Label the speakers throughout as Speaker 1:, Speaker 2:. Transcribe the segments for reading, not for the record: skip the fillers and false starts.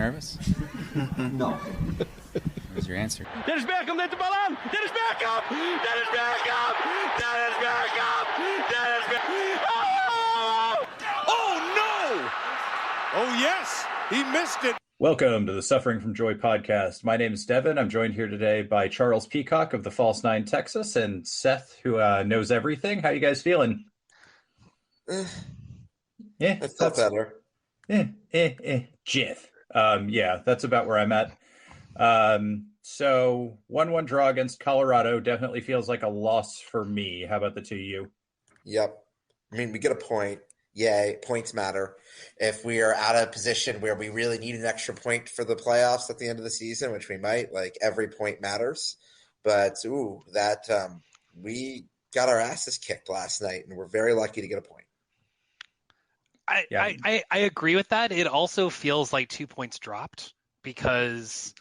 Speaker 1: nervous?
Speaker 2: No.
Speaker 1: Where's your answer?
Speaker 3: Dennis Beckham, let the ball on! Dennis Beckham! Dennis Beckham! Dennis Beckham! Dennis Beckham! Oh!
Speaker 4: Oh, no! Oh, yes! He missed it.
Speaker 5: Welcome to the Suffering from Joy podcast. My name is Devin. I'm joined here today by Charles Peacock of the False Nine, Texas, and Seth, who knows everything. How you guys feeling?
Speaker 2: I felt better.
Speaker 5: Jiff. Yeah, that's about where I'm at. So 1-1 draw against Colorado definitely feels like a loss for me. How about the two of you?
Speaker 2: Yep. I mean, we get a point. Yay, points matter. If we are out of position where we really need an extra point for the playoffs at the end of the season, which we might, like every point matters. But, we got our asses kicked last night, and we're very lucky to get a point.
Speaker 6: I agree with that. It also feels like 2 points dropped because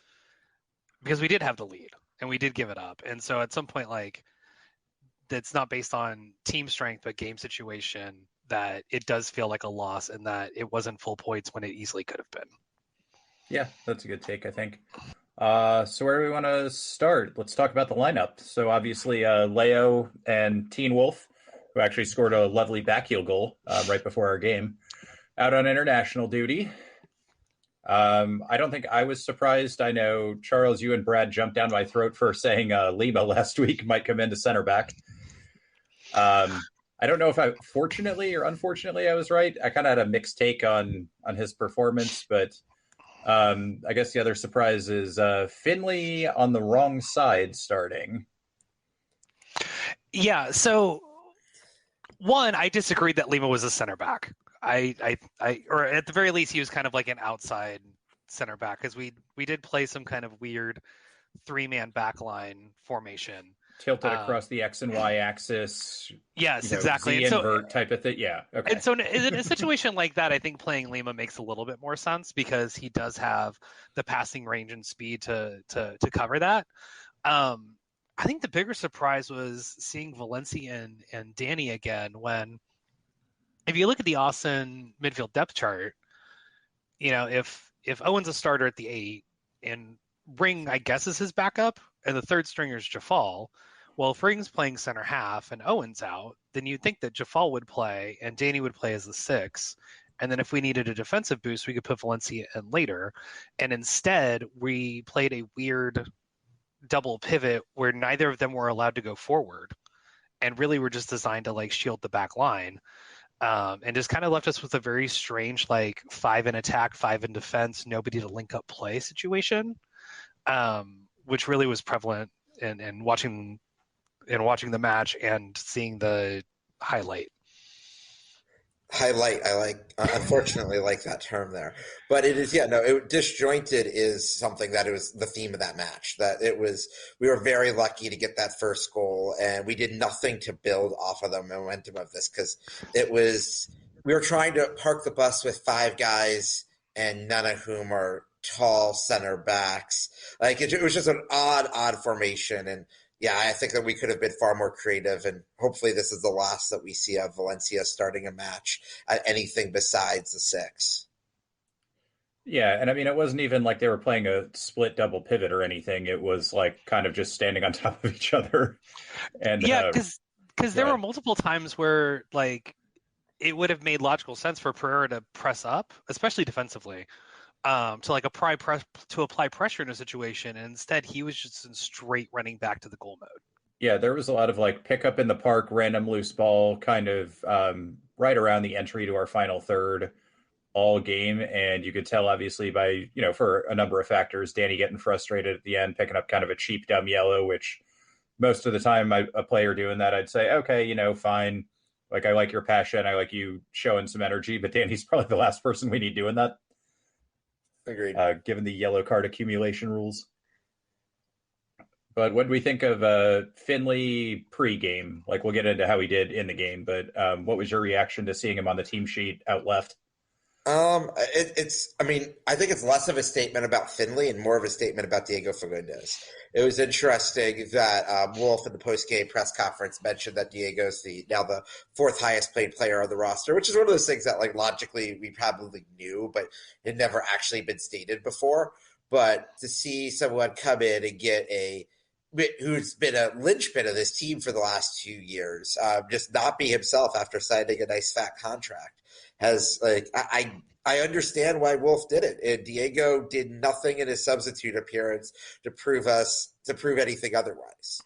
Speaker 6: we did have the lead and we did give it up. And so at some point, like, that's not based on team strength, but game situation, that it does feel like a loss and that it wasn't full points when it easily could have been.
Speaker 5: Yeah, that's a good take, I think. So where do we want to start? Let's talk about the lineup. So obviously Leo and Teen Wolf, who actually scored a lovely backheel goal right before our game, out on international duty. I don't think I was surprised. I know, Charles, you and Brad jumped down my throat for saying Lima last week might come into center back. I don't know if fortunately or unfortunately I was right. I kind of had a mixed take on his performance, but I guess the other surprise is Finley on the wrong side starting.
Speaker 6: Yeah, so one, I disagreed that Lima was a center back. I or at the very least, he was kind of like an outside center back because we did play some kind of weird 3-man backline formation.
Speaker 5: Tilted across the X and Y axis.
Speaker 6: Yes, exactly.
Speaker 5: Z invert type of thing. Yeah. Okay.
Speaker 6: And so in a situation like that, I think playing Lima makes a little bit more sense because he does have the passing range and speed to cover that. I think the bigger surprise was seeing Valencia and Danny again when, if you look at the Austin midfield depth chart, if Owen's a starter at the 8 and Ring, I guess, is his backup, and the third stringer is Jafal. Well, if Ring's playing center half and Owen's out, then you'd think that Jafal would play and Danny would play as the 6. And then if we needed a defensive boost, we could put Valencia in later. And instead, we played a weird double pivot where neither of them were allowed to go forward and really were just designed to, like, shield the back line. And just kind of left us with a very strange, like, 5 in attack, 5 in defense, nobody to link up play situation. Which really was prevalent in watching the match and seeing the highlight.
Speaker 2: Highlight, I like, unfortunately, like that term there. But it is, disjointed is something that it was the theme of that match. We were very lucky to get that first goal, and we did nothing to build off of the momentum of this because we were trying to park the bus with 5 guys, and none of whom are tall center backs. Like it was just an odd formation. And yeah, I think that we could have been far more creative, and hopefully this is the last that we see of Valencia starting a match at anything besides the 6.
Speaker 5: Yeah, and I mean, it wasn't even like they were playing a split double pivot or anything. It was like kind of just standing on top of each other. And
Speaker 6: yeah, because there were multiple times where, like, it would have made logical sense for Pereira to press up, especially defensively, to apply pressure in a situation, and instead he was just in straight running back to the goal mode.
Speaker 5: Yeah, there was a lot of like pick up in the park, random loose ball, kind of right around the entry to our final third all game, and you could tell obviously by for a number of factors, Danny getting frustrated at the end, picking up kind of a cheap dumb yellow, which most of the time a player doing that, I'd say, okay, fine. Like, I like your passion, I like you showing some energy, but Danny's probably the last person we need doing that.
Speaker 2: Agreed.
Speaker 5: Given the yellow card accumulation rules. But what do we think of Finley pre-game? Like, we'll get into how he did in the game, but what was your reaction to seeing him on the team sheet out left?
Speaker 2: I mean, I think it's less of a statement about Finley and more of a statement about Diego Fagundes. It was interesting that Wolf in the post-game press conference mentioned that Diego's now the fourth highest paid player on the roster, which is one of those things that, like, logically we probably knew, but it never actually been stated before. But to see someone come in and get who's been a linchpin of this team for the last 2 years, just not be himself after signing a nice fat contract has, like, I understand why Wolf did it. And Diego did nothing in his substitute appearance to prove anything otherwise.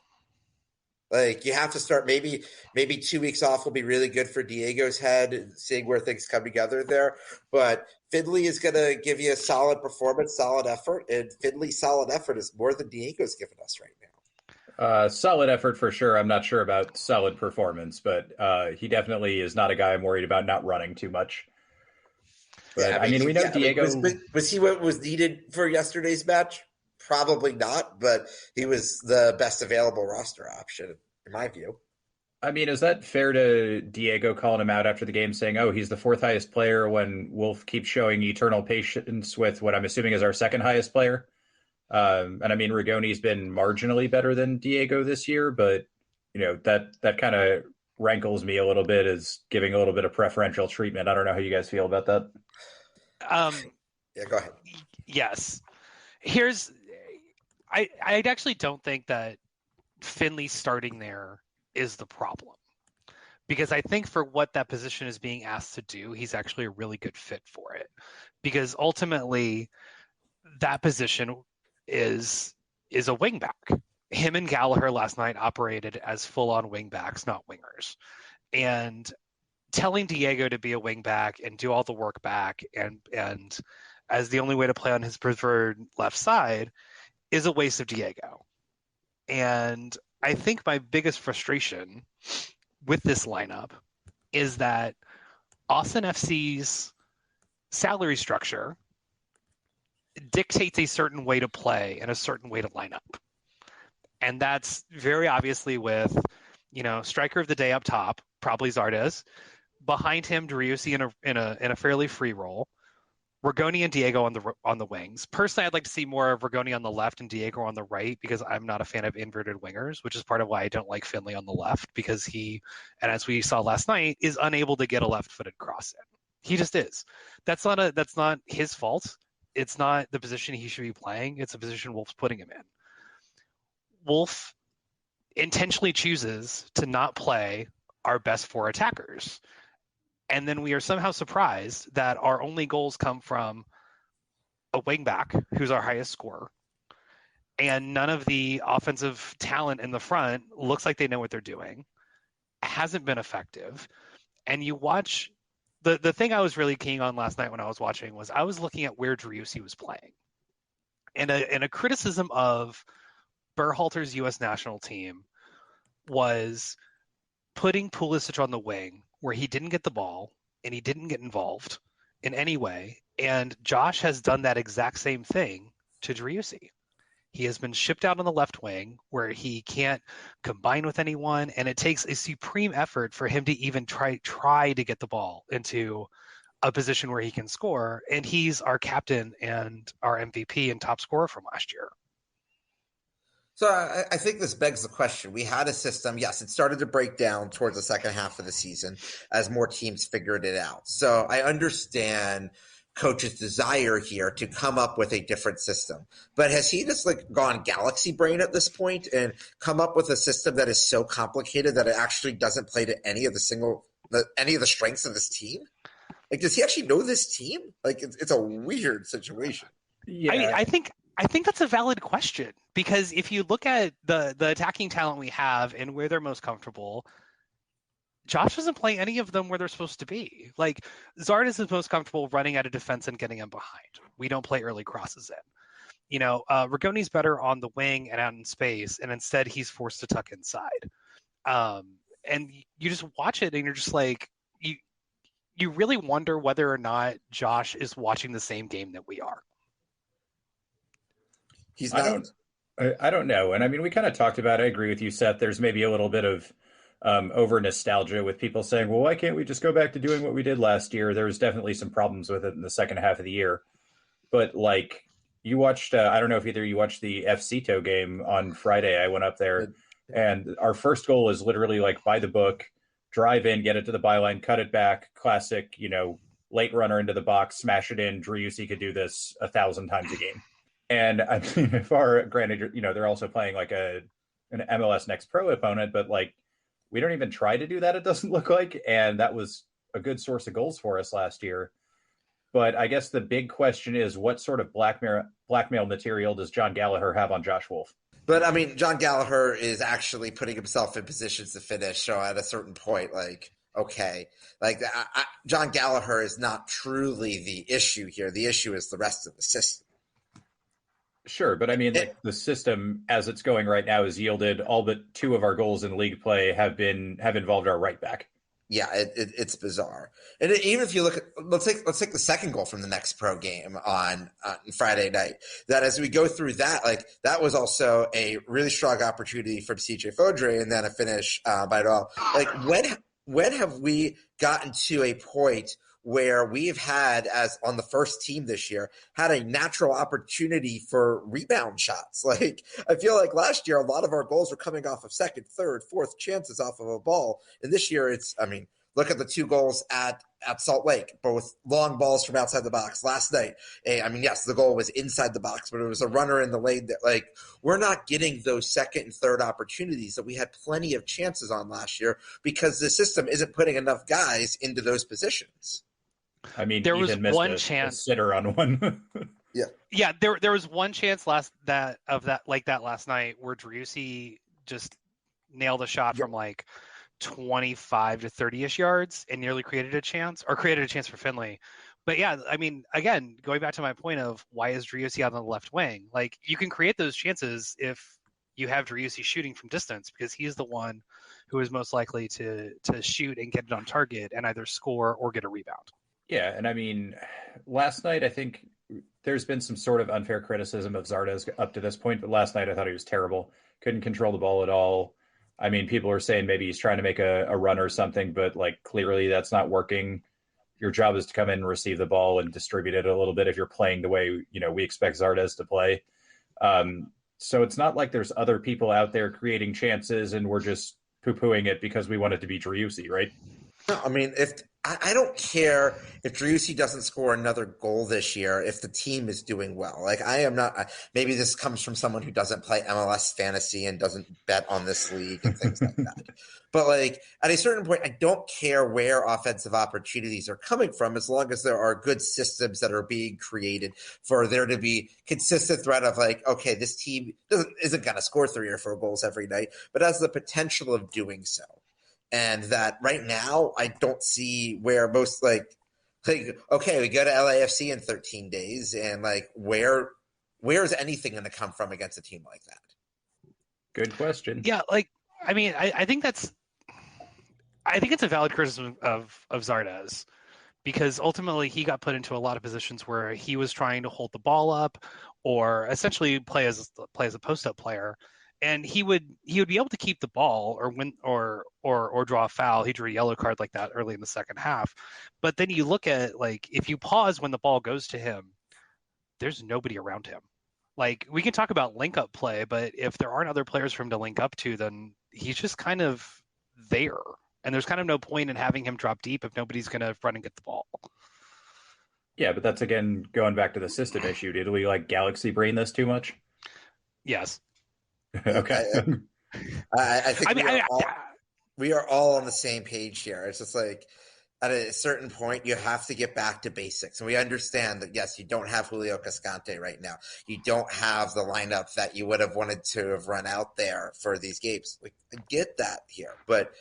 Speaker 2: Like, you have to start, maybe 2 weeks off will be really good for Diego's head and seeing where things come together there. But Finley is going to give you a solid performance, solid effort, and Finley's solid effort is more than Diego's given us right now.
Speaker 5: Solid effort for sure. I'm not sure about solid performance, but he definitely is not a guy I'm worried about not running too much. But
Speaker 2: Yeah,
Speaker 5: I mean, we know Diego.
Speaker 2: Was he what was needed for yesterday's match? Probably not, but he was the best available roster option, in my view.
Speaker 5: I mean, is that fair to Diego calling him out after the game saying, oh, he's the fourth highest player when Wolf keeps showing eternal patience with what I'm assuming is our second highest player? And I mean, Rigoni's been marginally better than Diego this year, but that kind of rankles me a little bit as giving a little bit of preferential treatment. I don't know how you guys feel about that.
Speaker 2: Yeah, go ahead.
Speaker 6: Yes. I actually don't think that Finley starting there is the problem. Because I think for what that position is being asked to do, he's actually a really good fit for it. Because ultimately, that position is a wingback. Him and Gallagher last night operated as full-on wingbacks, not wingers. And telling Diego to be a wingback and do all the work back and as the only way to play on his preferred left side is a waste of Diego. And I think my biggest frustration with this lineup is that Austin FC's salary structure dictates a certain way to play and a certain way to line up. And that's very obviously with, striker of the day up top, probably Zardes. Behind him, Driussi in a fairly free role. Rigoni and Diego on the wings. Personally, I'd like to see more of Rigoni on the left and Diego on the right because I'm not a fan of inverted wingers, which is part of why I don't like Finley on the left because he, and as we saw last night, is unable to get a left-footed cross in. He just is. That's not his fault. It's not the position he should be playing. It's a position Wolf's putting him in. Wolf intentionally chooses to not play our best four attackers. And then we are somehow surprised that our only goals come from a wingback, who's our highest scorer. And none of the offensive talent in the front looks like they know what they're doing. Hasn't been effective. And you watch the thing I was really keen on last night when I was watching was I was looking at where Driussi was playing. And a criticism of Berhalter's U.S. national team was putting Pulisic on the wing where he didn't get the ball and he didn't get involved in any way. And Josh has done that exact same thing to Driussi. He has been shipped out on the left wing where he can't combine with anyone, and it takes a supreme effort for him to even try to get the ball into a position where he can score. And he's our captain and our MVP and top scorer from last year.
Speaker 2: So I think this begs the question. We had a system. Yes, it started to break down towards the second half of the season as more teams figured it out. So I understand coach's desire here to come up with a different system. But has he just gone galaxy brain at this point and come up with a system that is so complicated that it actually doesn't play to any of the strengths of this team? Like, does he actually know this team? Like, it's a weird situation.
Speaker 6: Yeah. I think that's a valid question because if you look at the attacking talent we have and where they're most comfortable, Josh doesn't play any of them where they're supposed to be. Like, Zardes is most comfortable running out of defense and getting him behind. We don't play early crosses in. Rigoni's better on the wing and out in space, and instead he's forced to tuck inside. And you just watch it and you're just like, you really wonder whether or not Josh is watching the same game that we are.
Speaker 2: He's not.
Speaker 5: I don't know. And I mean, we kind of talked about it. I agree with you, Seth. There's maybe a little bit of over nostalgia with people saying, well, why can't we just go back to doing what we did last year? There was definitely some problems with it in the second half of the year. But like you watched, I don't know if either you watched the FCTO game on Friday. I went up there and our first goal is literally like by the book, drive in, get it to the byline, cut it back, classic, late runner into the box, smash it in. Driussi could do this 1,000 times a game. And I mean, granted, they're also playing like an MLS Next Pro opponent, but like we don't even try to do that, it doesn't look like. And that was a good source of goals for us last year. But I guess the big question is, what sort of blackmail material does John Gallagher have on Josh Wolf?
Speaker 2: But I mean, John Gallagher is actually putting himself in positions to finish. So at a certain point, like, okay, like John Gallagher is not truly the issue here. The issue is the rest of the system.
Speaker 5: Sure, but I mean, like the system as it's going right now has yielded all but 2 of our goals in league play have involved our right back.
Speaker 2: Yeah, it's bizarre. And even if you look at let's take the second goal from the Next Pro game on Friday night. That as we go through that, like that was also a really strong opportunity from CJ Fodre, and then a finish by it all. Like when have we gotten to a point where we've had, as on the first team this year, had a natural opportunity for rebound shots? Like, I feel like last year, a lot of our goals were coming off of second, third, fourth chances off of a ball. And this year look at the 2 goals at Salt Lake, both long balls from outside the box. Last night, yes, the goal was inside the box, but it was a runner in the lane that, like, we're not getting those second and third opportunities that we had plenty of chances on last year because the system isn't putting enough guys into those positions.
Speaker 5: I mean,
Speaker 6: there was one
Speaker 5: a
Speaker 6: chance
Speaker 5: sitter on one.
Speaker 6: Yeah. There was one chance last night where Driussi just nailed a shot from like 25 to 30-ish yards and nearly created a chance for Finley. But yeah, I mean, again, going back to my point of why is Driussi on the left wing? Like, you can create those chances if you have Driussi shooting from distance, because he's the one who is most likely to shoot and get it on target and either score or get a rebound.
Speaker 5: Yeah, and I mean, last night I think there's been some sort of unfair criticism of Zardes up to this point, but last night I thought he was terrible. Couldn't control the ball at all. I mean, people are saying maybe he's trying to make a run or something, but like clearly that's not working. Your job is to come in and receive the ball and distribute it a little bit if you're playing the way we expect Zardes to play. So it's not like there's other people out there creating chances and we're just poo-pooing it because we want it to be Driussi, right?
Speaker 2: No, I mean, I don't care if Driussi doesn't score another goal this year if the team is doing well. Like, I am not – maybe this comes from someone who doesn't play MLS fantasy and doesn't bet on this league and things like that. But, like, at a certain point, I don't care where offensive opportunities are coming from as long as there are good systems that are being created for there to be consistent threat of, like, okay, this team isn't going to score 3 or 4 goals every night, but has the potential of doing so. And that right now, I don't see where most like, okay, we go to LAFC in 13 days, and like, where is anything going to come from against a team like that?
Speaker 5: Good question.
Speaker 6: Yeah, like, I mean, I think it's a valid criticism of Zardes, because ultimately he got put into a lot of positions where he was trying to hold the ball up or essentially play as a post-up player. And he would be able to keep the ball or win or draw a foul. He drew a yellow card like that early in the second half. But then you look at, like, if you pause when the ball goes to him, there's nobody around him. Like, we can talk about link up play, but if there aren't other players for him to link up to, then he's just kind of there. And there's kind of no point in having him drop deep if nobody's going to run and get the ball.
Speaker 5: Yeah, but that's, again, going back to the system issue. Did we, like, galaxy brain this too much?
Speaker 6: Yes.
Speaker 5: Okay.
Speaker 2: I think we are all on the same page here. It's just like, at a certain point, you have to get back to basics. And we understand that, yes, you don't have Julio Cascante right now. You don't have the lineup that you would have wanted to have run out there for these games. Like, I get that here, but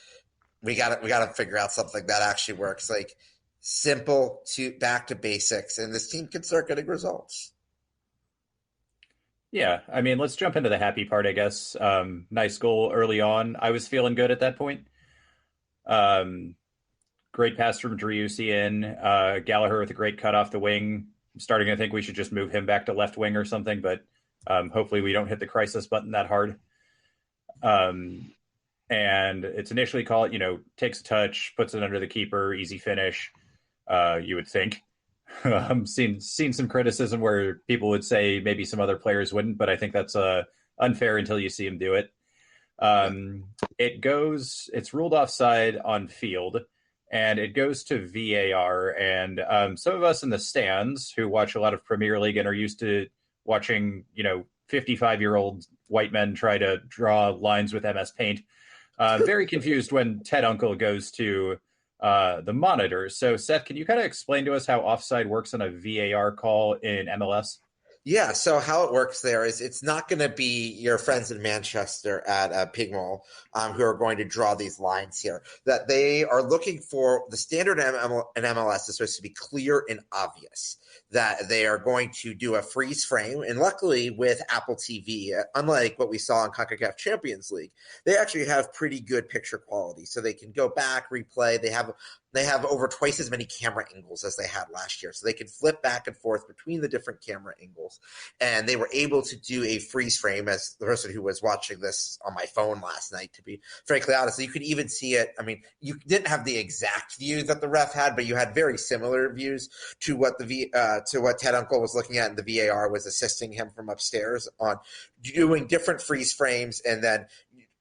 Speaker 2: we got to figure out something that actually works. Like, simple to back to basics, and this team can start getting results.
Speaker 5: Yeah, I mean, let's jump into the happy part, I guess. Nice goal early on. I was feeling good at that point. Great pass from Driussi in. Gallagher with a great cut off the wing. I'm starting to think we should just move him back to left wing or something, but hopefully we don't hit the crisis button that hard. and it's initially called, takes a touch, puts it under the keeper, easy finish. You would think. Seen some criticism where people would say maybe some other players wouldn't, but I think that's unfair until you see him do it. It's ruled offside on field, and it goes to VAR. And some of us in the stands who watch a lot of Premier League and are used to watching, 55-year-old white men try to draw lines with MS Paint, very confused when Ted Uncle goes to the monitor. So, Seth, can you kind of explain to us how offside works on a VAR call in MLS?
Speaker 2: Yeah, so how it works there is it's not going to be your friends in Manchester at Pigmall who are going to draw these lines here. That they are looking for the standard in MLS is supposed to be clear and obvious. That they are going to do a freeze frame. And luckily with Apple TV, unlike what we saw in CONCACAF Champions League, they actually have pretty good picture quality. So they can go back, replay. They have over twice as many camera angles as they had last year. So they can flip back and forth between the different camera angles. And they were able to do a freeze frame, as the person who was watching this on my phone last night, to be frankly honest. You could even see it. I mean, you didn't have the exact view that the ref had, but you had very similar views to what to what Ted Uncle was looking at, and the VAR was assisting him from upstairs on doing different freeze frames and then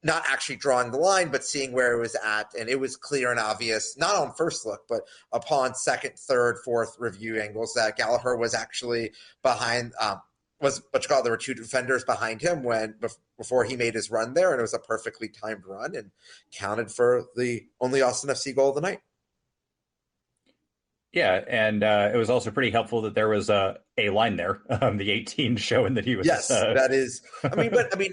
Speaker 2: not actually drawing the line, but seeing where it was at. And it was clear and obvious, not on first look, but upon second, third, fourth review angles, that Gallagher was actually behind, there were two defenders behind him before he made his run there. And it was a perfectly timed run and counted for the only Austin FC goal of the night.
Speaker 5: Yeah, and it was also pretty helpful that there was a line there, the 18 showing that he was.
Speaker 2: Yes, that is.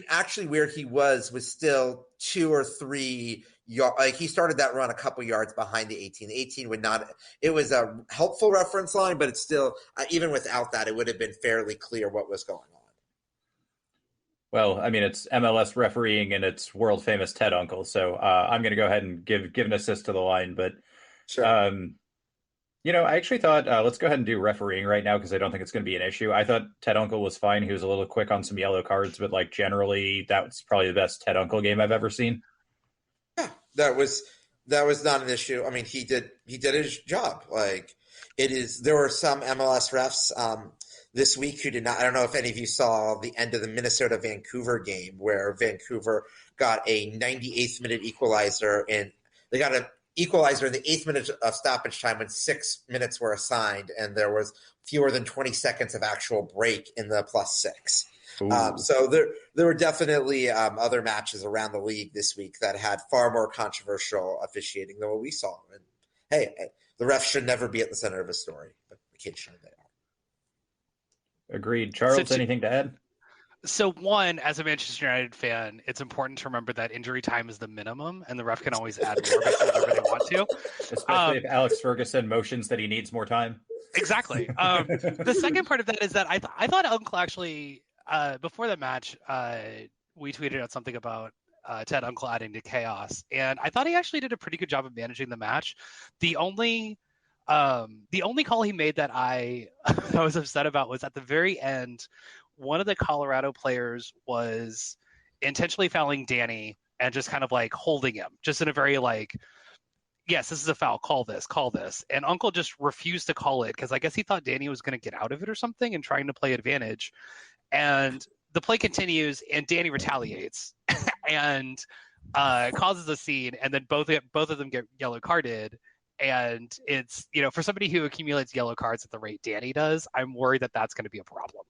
Speaker 2: Actually, where he was still 2 or 3 yards. Like, he started that run a couple yards behind the 18. The 18 would not. It was a helpful reference line, but it's still, even without that, it would have been fairly clear what was going on.
Speaker 5: Well, it's MLS refereeing and it's world famous Ted Uncle, so I'm going to go ahead and give an assist to the line, but.
Speaker 2: Sure.
Speaker 5: I actually thought, let's go ahead and do refereeing right now because I don't think it's going to be an issue. I thought Ted Uncle was fine. He was a little quick on some yellow cards, but generally that was probably the best Ted Uncle game I've ever seen.
Speaker 2: Yeah, that was not an issue. He did his job. There were some MLS refs this week who did not. I don't know if any of you saw the end of the Minnesota-Vancouver game where Vancouver got a 98th minute equalizer, and they got an equalizer in the 8th minute of stoppage time when 6 minutes were assigned, and there was fewer than 20 seconds of actual break in the +6. So there were definitely other matches around the league this week that had far more controversial officiating than what we saw. And hey, the refs should never be at the center of a story, but occasionally they are.
Speaker 5: Agreed. Charles, anything to add?
Speaker 6: So one, as a Manchester United fan, it's important to remember that injury time is the minimum, and the ref can always add more whenever they want to.
Speaker 5: Especially if Alex Ferguson motions that he needs more time.
Speaker 6: Exactly. The second part of that is that I thought Uncle actually, before the match, we tweeted out something about Ted Uncle adding to chaos, and I thought he actually did a pretty good job of managing the match. The only call he made that I was upset about was at the very end. One of the Colorado players was intentionally fouling Danny and just kind of holding him, just in a very yes, this is a foul, call this. And Uncle just refused to call it because I guess he thought Danny was going to get out of it or something and trying to play advantage. And the play continues and Danny retaliates and causes a scene, and then both of them get yellow carded. And it's, for somebody who accumulates yellow cards at the rate Danny does, I'm worried that that's going to be a problem.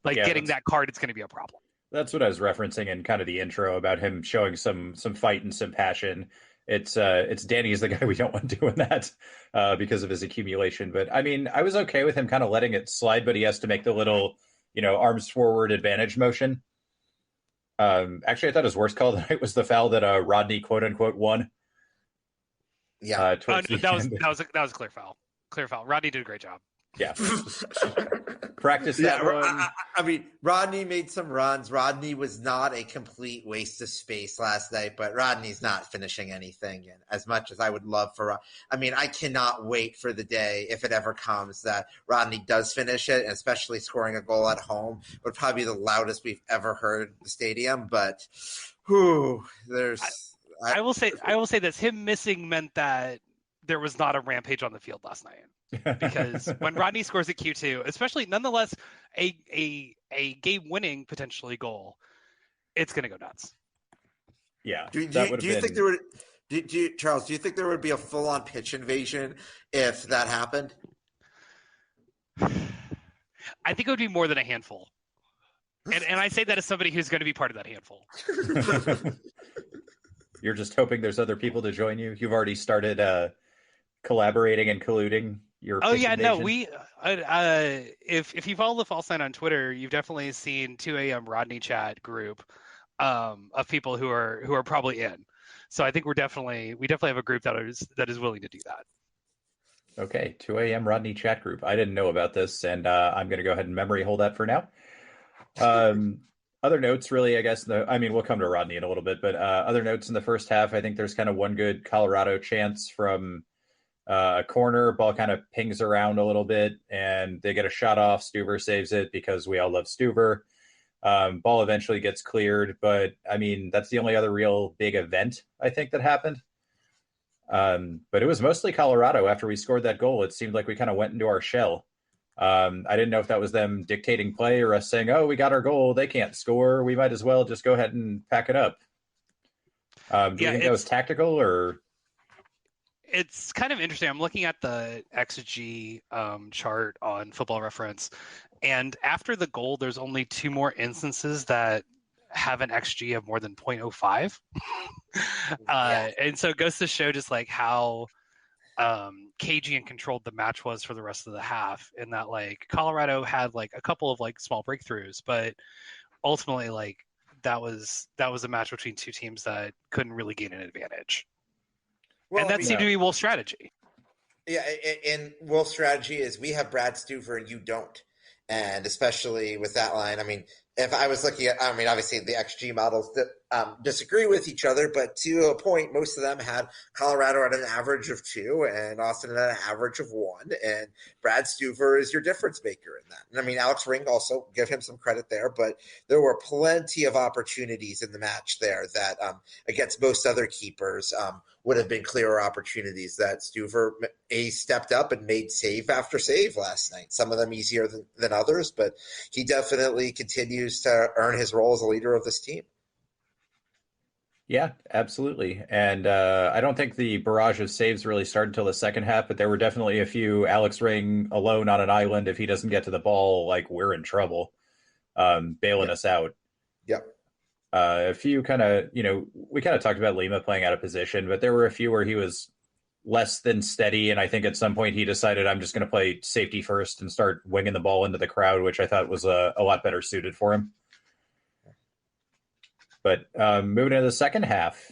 Speaker 6: Getting that card, it's going to be a problem.
Speaker 5: That's what I was referencing in kind of the intro about him showing some fight and some passion. It's Danny's the guy we don't want doing that because of his accumulation. But I was okay with him kind of letting it slide, but he has to make the little, arms forward advantage motion. Actually, I thought his worst call of the night was the foul that Rodney quote unquote won.
Speaker 2: Yeah,
Speaker 6: that was a clear foul. Clear foul. Rodney did a great job.
Speaker 5: Yeah. Practice that one.
Speaker 2: Rodney made some runs. Rodney was not a complete waste of space last night, but Rodney's not finishing anything. And as much as I would love for, I cannot wait for the day, if it ever comes, that Rodney does finish it, and especially scoring a goal at home would probably be the loudest we've ever heard the stadium. But, there's
Speaker 6: I will say this: him missing meant that there was not a rampage on the field last night. Because when Rodney scores at Q2, especially nonetheless a game-winning potentially goal, it's going to go nuts.
Speaker 5: Yeah,
Speaker 2: Do you think there would? Charles, do you think there would be a full-on pitch invasion if that happened?
Speaker 6: I think it would be more than a handful. And I say that as somebody who's going to be part of that handful.
Speaker 5: You're just hoping there's other people to join you. You've already started collaborating and colluding.
Speaker 6: Oh yeah, no, we. If you follow the False Sign on Twitter, you've definitely seen 2 a.m. Rodney chat group of people who are probably in. So I think we definitely have a group that is willing to do that.
Speaker 5: Okay, 2 a.m. Rodney chat group. I didn't know about this, and I'm going to go ahead and memory hold that for now. Other notes, really, I guess. We'll come to Rodney in a little bit, but other notes in the first half, I think there's kind of one good Colorado chance from a corner. Ball kind of pings around a little bit, and they get a shot off. Stuver saves it because we all love Stuver. Ball eventually gets cleared, but that's the only other real big event I think that happened. But it was mostly Colorado. After we scored that goal, it seemed like we kind of went into our shell. I didn't know if that was them dictating play or us saying, oh, we got our goal, they can't score, we might as well just go ahead and pack it up. Do you think that was tactical, or?
Speaker 6: It's kind of interesting. I'm looking at the XG chart on Football Reference, and after the goal, there's only 2 more instances that have an XG of more than 0.05. And so it goes to show just like how cagey and controlled the match was for the rest of the half, in that like Colorado had like a couple of like small breakthroughs, but ultimately like that was a match between 2 teams that couldn't really gain an advantage. Well, and that seemed to be Wolf's strategy.
Speaker 2: Yeah, and Wolf's strategy is we have Brad Stuver and you don't. And especially with that line, if I was looking at, obviously the XG models disagree with each other, but to a point, most of them had Colorado at an average of 2 and Austin at an average of 1. And Brad Stuver is your difference maker in that. And Alex Ring, also give him some credit there, but there were plenty of opportunities in the match there that against most other keepers would have been clearer opportunities that Stuver stepped up and made save after save last night. Some of them easier than others, but he definitely continues to earn his role as a leader of this team.
Speaker 5: Yeah, absolutely. And I don't think the barrage of saves really started until the second half, but there were definitely a few. Alex Ring alone on an island, if he doesn't get to the ball, like we're in trouble, bailing us out.
Speaker 2: Yep.
Speaker 5: A few kind of, we kind of talked about Lima playing out of position, but there were a few where he was less than steady. And I think at some point he decided, I'm just going to play safety first and start winging the ball into the crowd, which I thought was a lot better suited for him. But moving into the second half,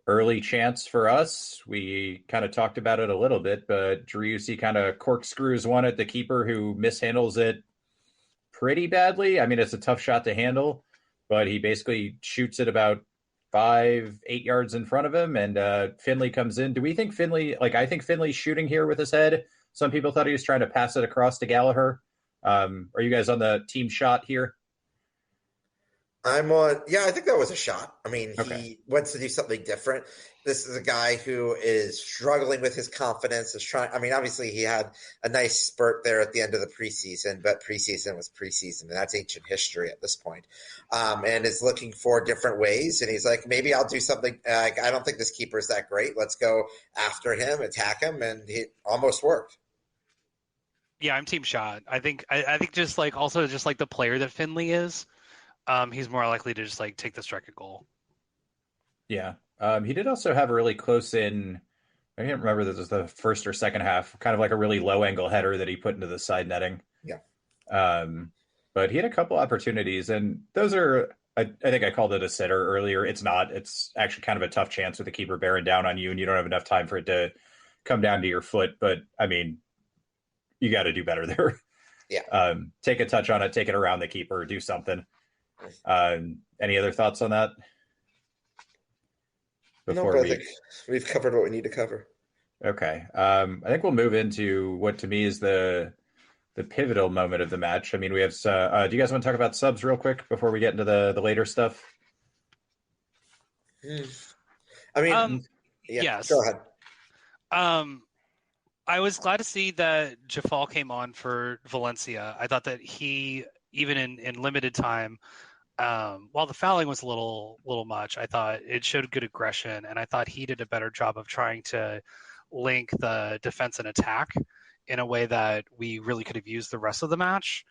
Speaker 5: early chance for us. We kind of talked about it a little bit, but Driussi kind of corkscrews one at the keeper who mishandles it pretty badly. It's a tough shot to handle, but he basically shoots it about 5-8 yards in front of him, and Finley comes in. Do we think Finley, I think Finley's shooting here with his head. Some people thought he was trying to pass it across to Gallagher. Are you guys on the team shot here?
Speaker 2: I'm on. Yeah, I think that was a shot.
Speaker 5: Okay.
Speaker 2: He wants to do something different. This is a guy who is struggling with his confidence. Is trying. Obviously, he had a nice spurt there at the end of the preseason, but preseason was preseason, and that's ancient history at this point. And is looking for different ways. And he's like, maybe I'll do something. I don't think this keeper is that great. Let's go after him, attack him, and it almost worked.
Speaker 6: Yeah, I'm team shot. I think just like the player that Finley is. He's more likely to just take the strike at goal.
Speaker 5: Yeah. He did also have a really close in, I can't remember if this was the first or second half, kind of like a really low angle header that he put into the side netting.
Speaker 2: Yeah.
Speaker 5: But he had a couple opportunities, and those are, I think I called it a sitter earlier. It's not. It's actually kind of a tough chance with the keeper bearing down on you, and you don't have enough time for it to come down to your foot. But, you got to do better there.
Speaker 2: Yeah.
Speaker 5: Take a touch on it, take it around the keeper, do something. Any other thoughts on that?
Speaker 2: I think we've covered what we need to cover.
Speaker 5: Okay. I think we'll move into what to me is the pivotal moment of the match. We have, do you guys want to talk about subs real quick before we get into the later stuff?
Speaker 2: I mean, yeah,
Speaker 6: yes.
Speaker 2: go ahead.
Speaker 6: I was glad to see that Jafal came on for Valencia. I thought that he, even in limited time, while the fouling was a little much, I thought it showed good aggression, and I thought he did a better job of trying to link the defense and attack in a way that we really could have used the rest of the match.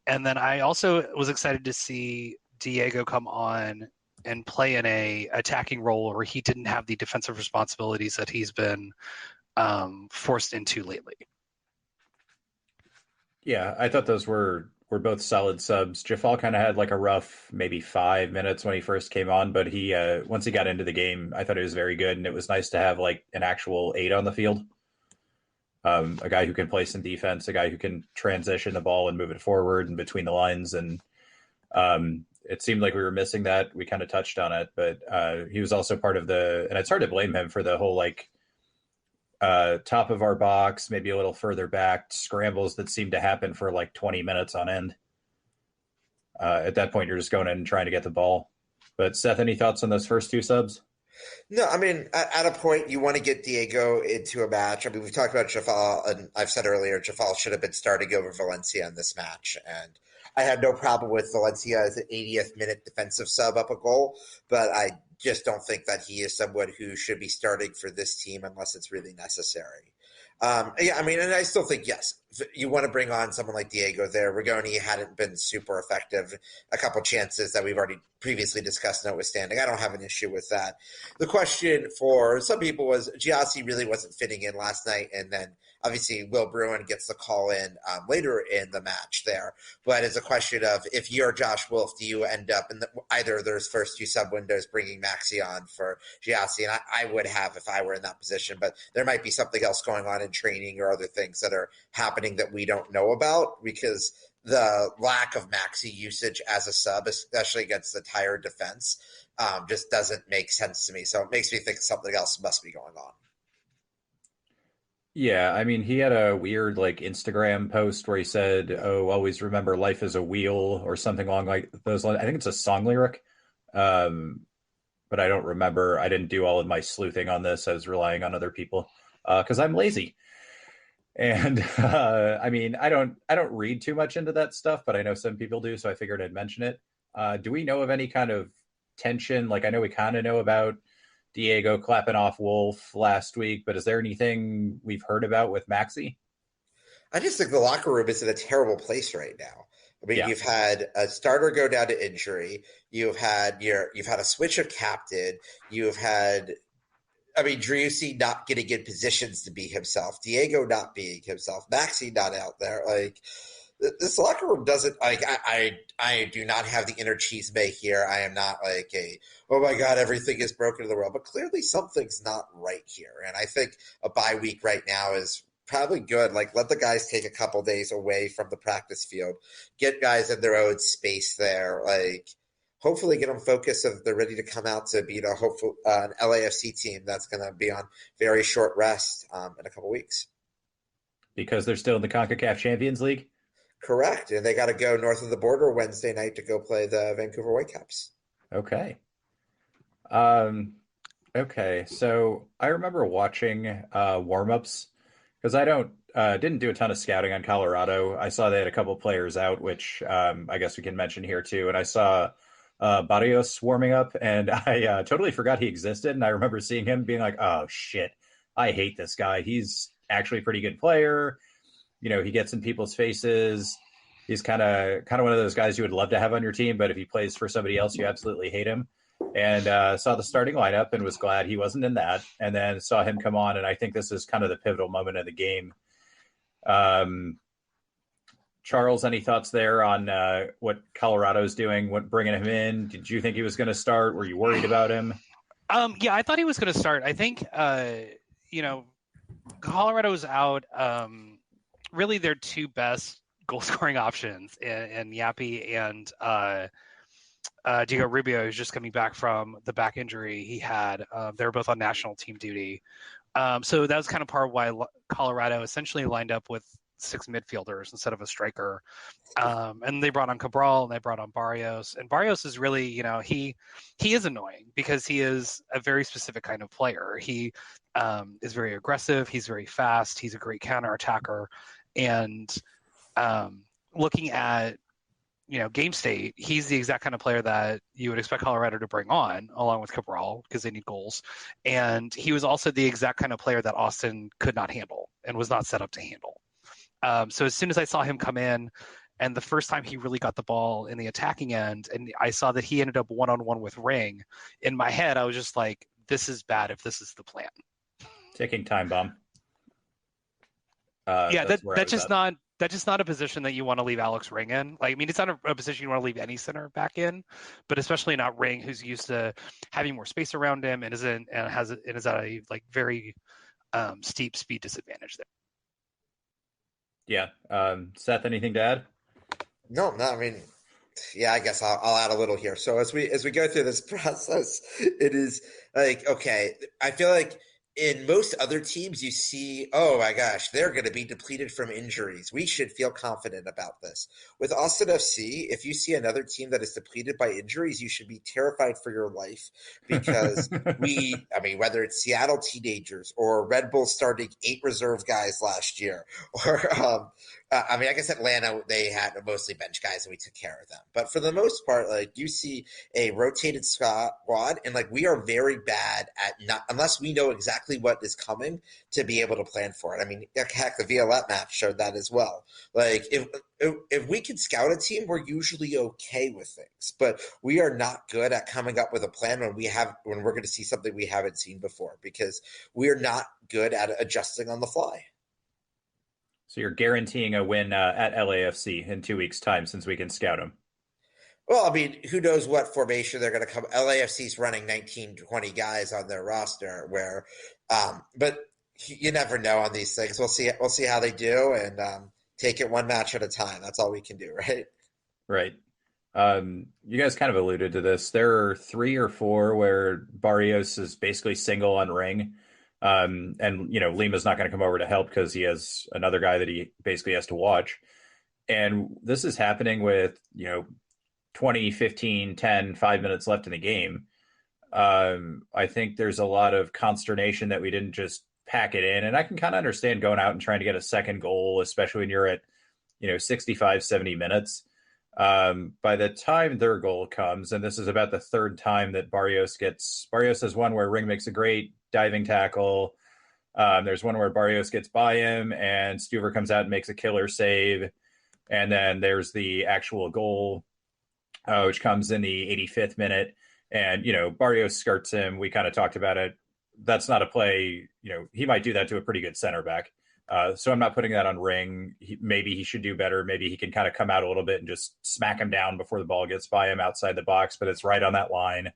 Speaker 6: And then I also was excited to see Diego come on and play in a attacking role where he didn't have the defensive responsibilities that he's been forced into lately.
Speaker 5: Yeah, I thought those were both solid subs. Jafal kind of had like a rough maybe 5 minutes when he first came on, but he once he got into the game, I thought it was very good, and it was nice to have like an actual 8 on the field. A guy who can play some defense, a guy who can transition the ball and move it forward and between the lines. And it seemed like we were missing that. We kind of touched on it, but he was also part of and it's hard to blame him for the whole like top of our box, maybe a little further back scrambles that seemed to happen for like 20 minutes on end. At that point, you're just going in and trying to get the ball. But Seth, any thoughts on those first 2 subs?
Speaker 2: No, I mean, at a point, you want to get Diego into a match. I mean, we've talked about Jafal, and I've said earlier, Jafal should have been starting over Valencia in this match. And I had no problem with Valencia as an 80th minute defensive sub up a goal, but I just don't think that he is someone who should be starting for this team unless it's really necessary. Yeah, I mean, and I still think, yes, you want to bring on someone like Diego there. Rigoni hadn't been super effective. A couple chances that we've already previously discussed notwithstanding. I don't have an issue with that. The question for some people was Giassi really wasn't fitting in last night, and then obviously Will Bruin gets the call in later in the match there. But it's a question of, if you're Josh Wolf, do you end up in either of those first 2 sub windows bringing Maxi on for Giassi? And I would have if I were in that position, but there might be something else going on in training or other things that are happening that we don't know about, because the lack of Maxi usage as a sub, especially against the tired defense, just doesn't make sense to me. So it makes me think something else must be going on.
Speaker 5: Yeah, I mean, he had a weird like Instagram post where he said, "Oh, always remember life is a wheel" or something along like those lines. I think it's a song lyric, um, but I don't remember. I didn't do all of my sleuthing on this. I was relying on other people because I'm lazy. And I mean, I don't read too much into that stuff, but I know some people do, so I figured I'd mention it. Do we know of any kind of tension? Like, I know we kind of know about Diego clapping off Wolf last week, but is there anything we've heard about with Maxi?
Speaker 2: I just think the locker room is in a terrible place right now. I mean, You've had a starter go down to injury. You've had a switch of captain. You've had, I mean, Driussi not getting in positions to be himself. Diego not being himself. Maxi not out there. Like, this locker room doesn't, like, I do not have the inner chisme here. I am not like oh my God, everything is broken in the world. But clearly something's not right here. And I think a bye week right now is probably good. Like, let the guys take a couple days away from the practice field. Get guys in their own space there. Like, hopefully get them focused so that they're ready to come out to beat an LAFC team that's going to be on very short rest in a couple weeks.
Speaker 5: Because they're still in the CONCACAF Champions League?
Speaker 2: Correct. And they got to go north of the border Wednesday night to go play the Vancouver Whitecaps.
Speaker 5: Okay. Okay. So I remember watching warm-ups because I didn't do a ton of scouting on Colorado. I saw they had a couple players out, which I guess we can mention here too. And I saw Barrios warming up, and I totally forgot he existed. And I remember seeing him being like, oh shit, I hate this guy. He's actually a pretty good player. You know, he gets in people's faces. He's kind of one of those guys you would love to have on your team, but if he plays for somebody else, you absolutely hate him. And saw the starting lineup and was glad he wasn't in that. And then saw him come on, and I think this is kind of the pivotal moment of the game. Charles, any thoughts there on what Colorado's doing, bringing him in? Did you think he was going to start? Were you worried about him?
Speaker 6: Yeah, I thought he was going to start. I think, Colorado's out. Really, their 2 best goal-scoring options, and Yappy and Diego Rubio, who's just coming back from the back injury he had. They were both on national team duty. So that was kind of part of why Colorado essentially lined up with 6 midfielders instead of a striker. And they brought on Cabral and they brought on Barrios. And Barrios is really, he is annoying because he is a very specific kind of player. He is very aggressive. He's very fast. He's a great counter attacker. And looking at game state, he's the exact kind of player that you would expect Colorado to bring on, along with Cabral, because they need goals. And he was also the exact kind of player that Austin could not handle and was not set up to handle. So as soon as I saw him come in, and the first time he really got the ball in the attacking end, and I saw that he ended up one-on-one with Ring, in my head, I was just like, this is bad if this is the plan.
Speaker 5: Ticking time bomb.
Speaker 6: That's just not a position that you want to leave Alex Ring in. Like, I mean, it's not a position you want to leave any center back in, but especially not Ring, who's used to having more space around him and is at a very steep speed disadvantage there.
Speaker 5: Yeah. Seth, anything to add?
Speaker 2: No, I mean, yeah, I guess I'll add a little here. So as we go through this process, it is like, okay, I feel like in most other teams, you see, oh my gosh, they're going to be depleted from injuries. We should feel confident about this. With Austin FC, if you see another team that is depleted by injuries, you should be terrified for your life because whether it's Seattle Teenagers or Red Bull starting 8 reserve guys last year, or I guess Atlanta, they had mostly bench guys and we took care of them. But for the most part, like, you see a rotated squad, and like, we are very bad at not, unless we know exactly what is coming, to be able to plan for it. I mean, heck, the Violette match showed that as well. Like, if we can scout a team, we're usually okay with things, but we are not good at coming up with a plan when we're going to see something we haven't seen before, because we are not good at adjusting on the fly.
Speaker 5: So you're guaranteeing a win at LAFC in 2 weeks' time, since we can scout them.
Speaker 2: Well, I mean, who knows what formation they're going to come. LAFC's running 19, 20 guys on their roster, but you never know on these things. We'll see how they do, and take it one match at a time. That's all we can do, right?
Speaker 5: Right. You guys kind of alluded to this. There are 3 or 4 where Barrios is basically single on Ring. And Lima's not going to come over to help because he has another guy that he basically has to watch. And this is happening with, 20, 15, 10, 5 minutes left in the game. I think there's a lot of consternation that we didn't just pack it in. And I can kind of understand going out and trying to get a second goal, especially when you're at, 65, 70 minutes. By the time their goal comes, and this is about the 3rd time that Barrios has one where Ring makes a great diving tackle. There's one where Barrios gets by him and Stuver comes out and makes a killer save. And then there's the actual goal, which comes in the 85th minute. And, Barrios skirts him. We kind of talked about it. That's not a play. He might do that to a pretty good center back. So I'm not putting that on Ring. Maybe he should do better. Maybe he can kind of come out a little bit and just smack him down before the ball gets by him outside the box, but it's right on that line.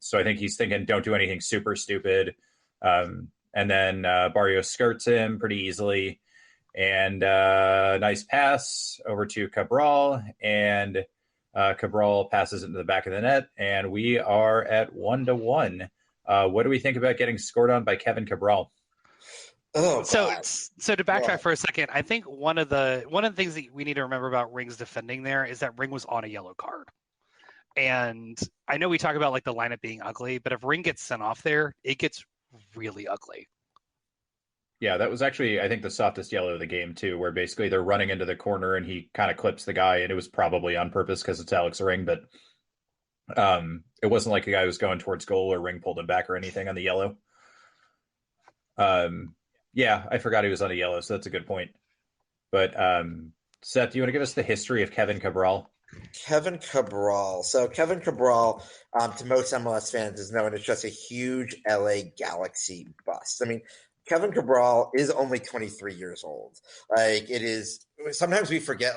Speaker 5: So I think he's thinking, don't do anything super stupid. And then Barrios skirts him pretty easily. And nice pass over to Cabral. And Cabral passes it into the back of the net. And we are at 1-1. What do we think about getting scored on by Kevin Cabral?
Speaker 2: Oh,
Speaker 6: so
Speaker 2: God.
Speaker 6: So to backtrack for a second, I think one of the things that we need to remember about Ring's defending there is that Ring was on a yellow card. And I know we talk about like the lineup being ugly, but if Ring gets sent off there, it gets really ugly.
Speaker 5: Yeah, that was actually, I think, the softest yellow of the game, too, where basically they're running into the corner and he kind of clips the guy, and it was probably on purpose because it's Alex Ring, but it wasn't like the guy was going towards goal or Ring pulled him back or anything on the yellow. Yeah, I forgot he was on a yellow, so that's a good point. But Seth, do you want to give us the history of Kevin Cabral?
Speaker 2: Kevin Cabral. So Kevin Cabral, to most MLS fans, is known as just a huge LA Galaxy bust. I mean, Kevin Cabral is only 23 years old. Like, it is, sometimes we forget,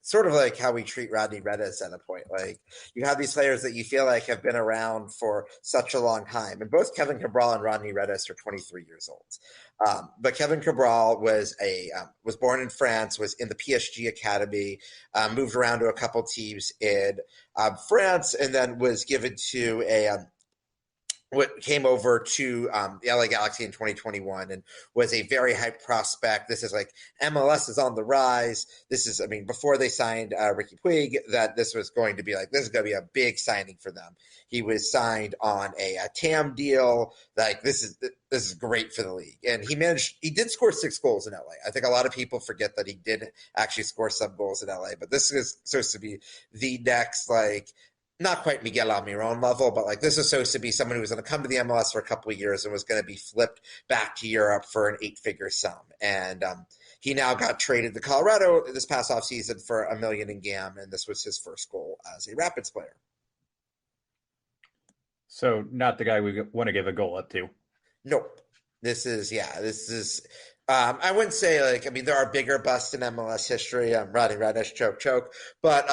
Speaker 2: sort of like how we treat Rodney Redis at a point. Like, you have these players that you feel like have been around for such a long time. And both Kevin Cabral and Rodney Redis are 23 years old. But Kevin Cabral was born in France, was in the PSG Academy, moved around to a couple teams in France, and then was given to what came over to the LA Galaxy in 2021 and was a very hyped prospect. This is like MLS is on the rise. This is, I mean, before they signed Ricky Puig, that this was going to be like, this is going to be a big signing for them. He was signed on a TAM deal. Like this is great for the league. And he did score 6 goals in LA. I think a lot of people forget that he did actually score some goals in LA, but this is supposed to be the next, like, not quite Miguel Almiron level, but like this is supposed to be someone who was going to come to the MLS for a couple of years and was going to be flipped back to Europe for an 8-figure sum. And he now got traded to Colorado this past offseason for $1 million in GAM, and this was his first goal as a Rapids player.
Speaker 5: So not the guy we want to give a goal up to.
Speaker 2: Nope. This is I wouldn't say, like, I mean, there are bigger busts in MLS history. Rodney Radish, choke. But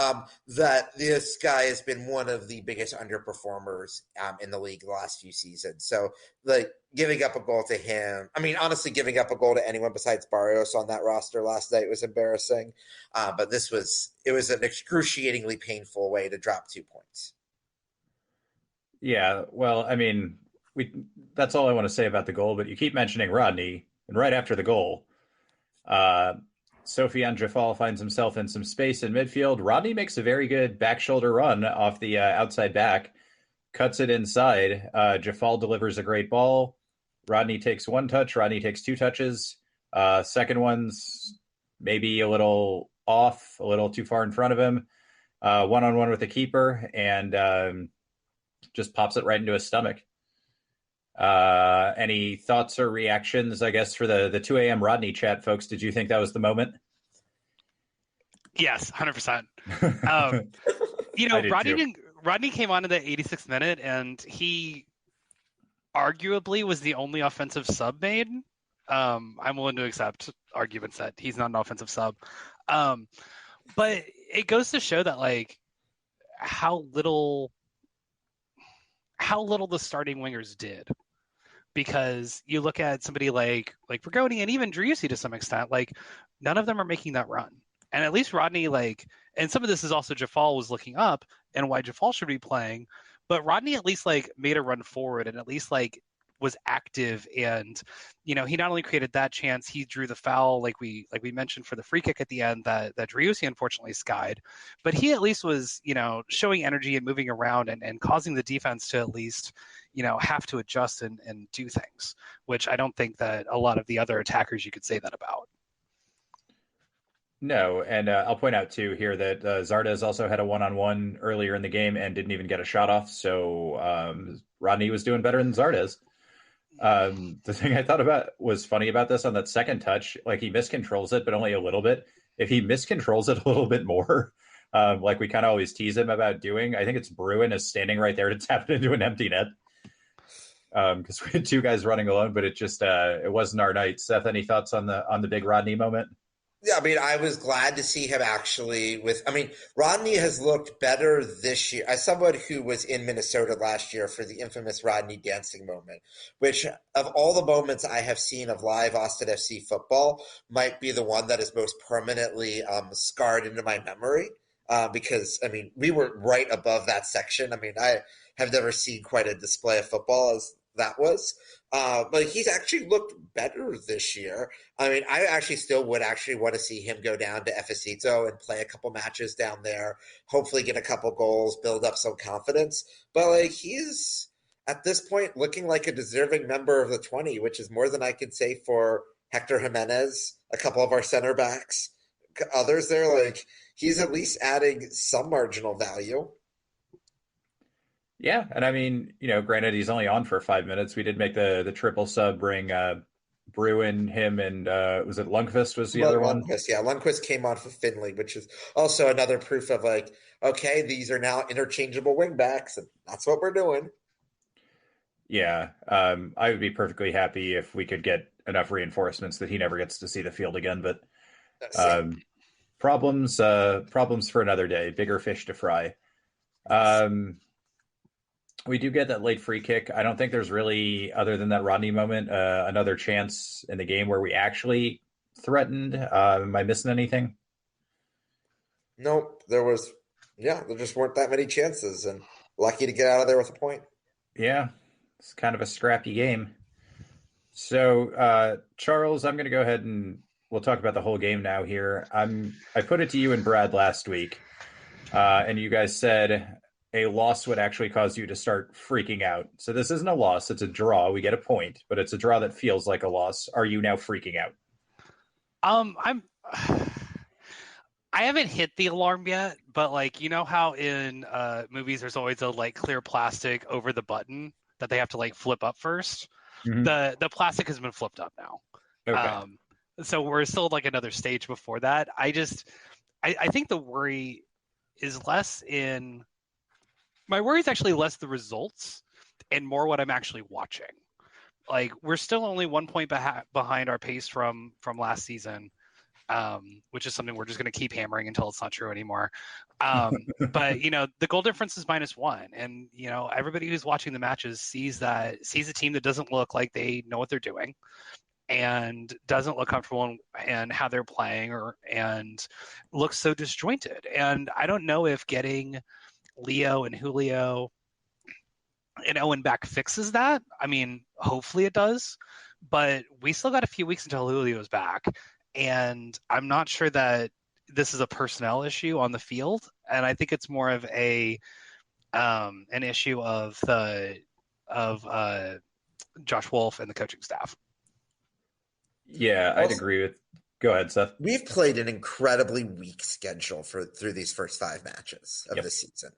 Speaker 2: that this guy has been one of the biggest underperformers in the league the last few seasons. So, like, giving up a goal to him, I mean, honestly, giving up a goal to anyone besides Barrios on that roster last night was embarrassing. But it was an excruciatingly painful way to drop 2 points.
Speaker 5: Yeah, well, I mean, that's all I want to say about the goal, but you keep mentioning Rodney. And right after the goal, Sofiane Jafal finds himself in some space in midfield. Rodney makes a very good back shoulder run off the outside back, cuts it inside. Jafal delivers a great ball. Rodney takes 1 touch. Rodney takes 2 touches. Second one's maybe a little off, a little too far in front of him. 1-on-1 with the keeper, and just pops it right into his stomach. Any thoughts or reactions, I guess, for the 2 a.m. Rodney chat, folks? Did you think that was the moment?
Speaker 6: Yes, 100%. Rodney came on in the 86th minute, and he arguably was the only offensive sub made. I'm willing to accept arguments that he's not an offensive sub. But it goes to show that, like, how little the starting wingers did. Because you look at somebody like Bergoni and even Driussi to some extent, like, none of them are making that run. And at least Rodney, like, and some of this is also Jafal was looking up and why Jafal should be playing, but Rodney at least, like, made a run forward and at least, like, was active. And, you know, he not only created that chance, he drew the foul, like we mentioned, for the free kick at the end that Driussi unfortunately skied, but he at least was, you know, showing energy and moving around and causing the defense to at least, you know, have to adjust and do things, which I don't think that a lot of the other attackers you could say that about.
Speaker 5: No, and I'll point out too here that Zardes also had a 1-on-1 earlier in the game and didn't even get a shot off. So Rodney was doing better than Zardes. The thing I thought about was funny about this on that second touch, like, he miscontrols it, but only a little bit. If he miscontrols it a little bit more, like we kind of always tease him about doing, I think it's Bruin is standing right there to tap it into an empty net. Because we had 2 guys running alone, but it just it wasn't our night. Seth, any thoughts on the big Rodney moment?
Speaker 2: Yeah, I mean, I was glad to see him actually Rodney has looked better this year. As someone who was in Minnesota last year for the infamous Rodney dancing moment, which of all the moments I have seen of live Austin FC football might be the one that is most permanently scarred into my memory. Because, I mean, we were right above that section. I mean, I have never seen quite a display of football as that was. But he's actually looked better this year. I mean, I actually still would actually want to see him go down to Efecito and play a couple matches down there, hopefully get a couple goals, build up some confidence. But, like, he's at this point looking like a deserving member of the 20, which is more than I can say for Hector Jimenez, a couple of our center backs, others there. Like, he's at least adding some marginal value.
Speaker 5: Yeah, and I mean, you know, granted, he's only on for 5 minutes. We did make the triple sub, bring Bruin, him, and was it Lundqvist was the other one?
Speaker 2: Yeah, Lundqvist came on for Finley, which is also another proof of, like, okay, these are now interchangeable wing backs, and that's what we're doing.
Speaker 5: Yeah, I would be perfectly happy if we could get enough reinforcements that he never gets to see the field again. But problems for another day. Bigger fish to fry. We do get that late free kick. I don't think there's really, other than that Rodney moment, another chance in the game where we actually threatened. Am I missing anything?
Speaker 2: Nope. There just weren't that many chances, and lucky to get out of there with a point.
Speaker 5: Yeah. It's kind of a scrappy game. So, Charles, I'm going to go ahead and we'll talk about the whole game now here. I put it to you and Brad last week, and you guys said a loss would actually cause you to start freaking out. So this isn't a loss; it's a draw. We get a point, but it's a draw that feels like a loss. Are you now freaking out?
Speaker 6: I'm. I haven't hit the alarm yet, but like you know how in movies there's always a like clear plastic over the button that they have to like flip up first.
Speaker 5: Mhm.
Speaker 6: The plastic has been flipped up now.
Speaker 5: Okay.
Speaker 6: So we're still like another stage before that. I think the worry is less in my worry is actually less the results and more what I'm actually watching. Like we're still only 1 point behind our pace from last season, which is something we're just going to keep hammering until it's not true anymore. But you know, the goal difference is -1, and you know, everybody who's watching the matches sees a team that doesn't look like they know what they're doing, and doesn't look comfortable in how they're playing, and looks so disjointed. And I don't know if getting Leo and Julio and Owen back fixes that. I mean, hopefully it does, but we still got a few weeks until Julio's back, and I'm not sure that this is a personnel issue on the field, and I think it's more of an issue of Josh Wolf and the coaching staff.
Speaker 5: Yeah, I'd agree with. Go ahead, Seth.
Speaker 2: We've played an incredibly weak schedule through these first 5 matches of the season,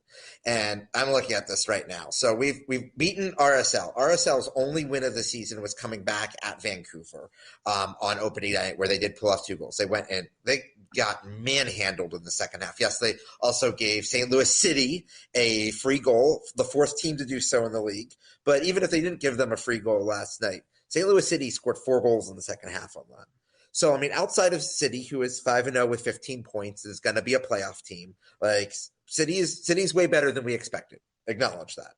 Speaker 2: and I'm looking at this right now. So we've beaten RSL. RSL's only win of the season was coming back at Vancouver on opening night, where they did pull off 2 goals. They went in, they got manhandled in the second half. Yes, they also gave St. Louis City a free goal, the 4th team to do so in the league. But even if they didn't give them a free goal last night, St. Louis City scored 4 goals in the second half on that. So, I mean, outside of City, who is 5-0 with 15 points, is going to be a playoff team. Like, City's way better than we expected. Acknowledge that.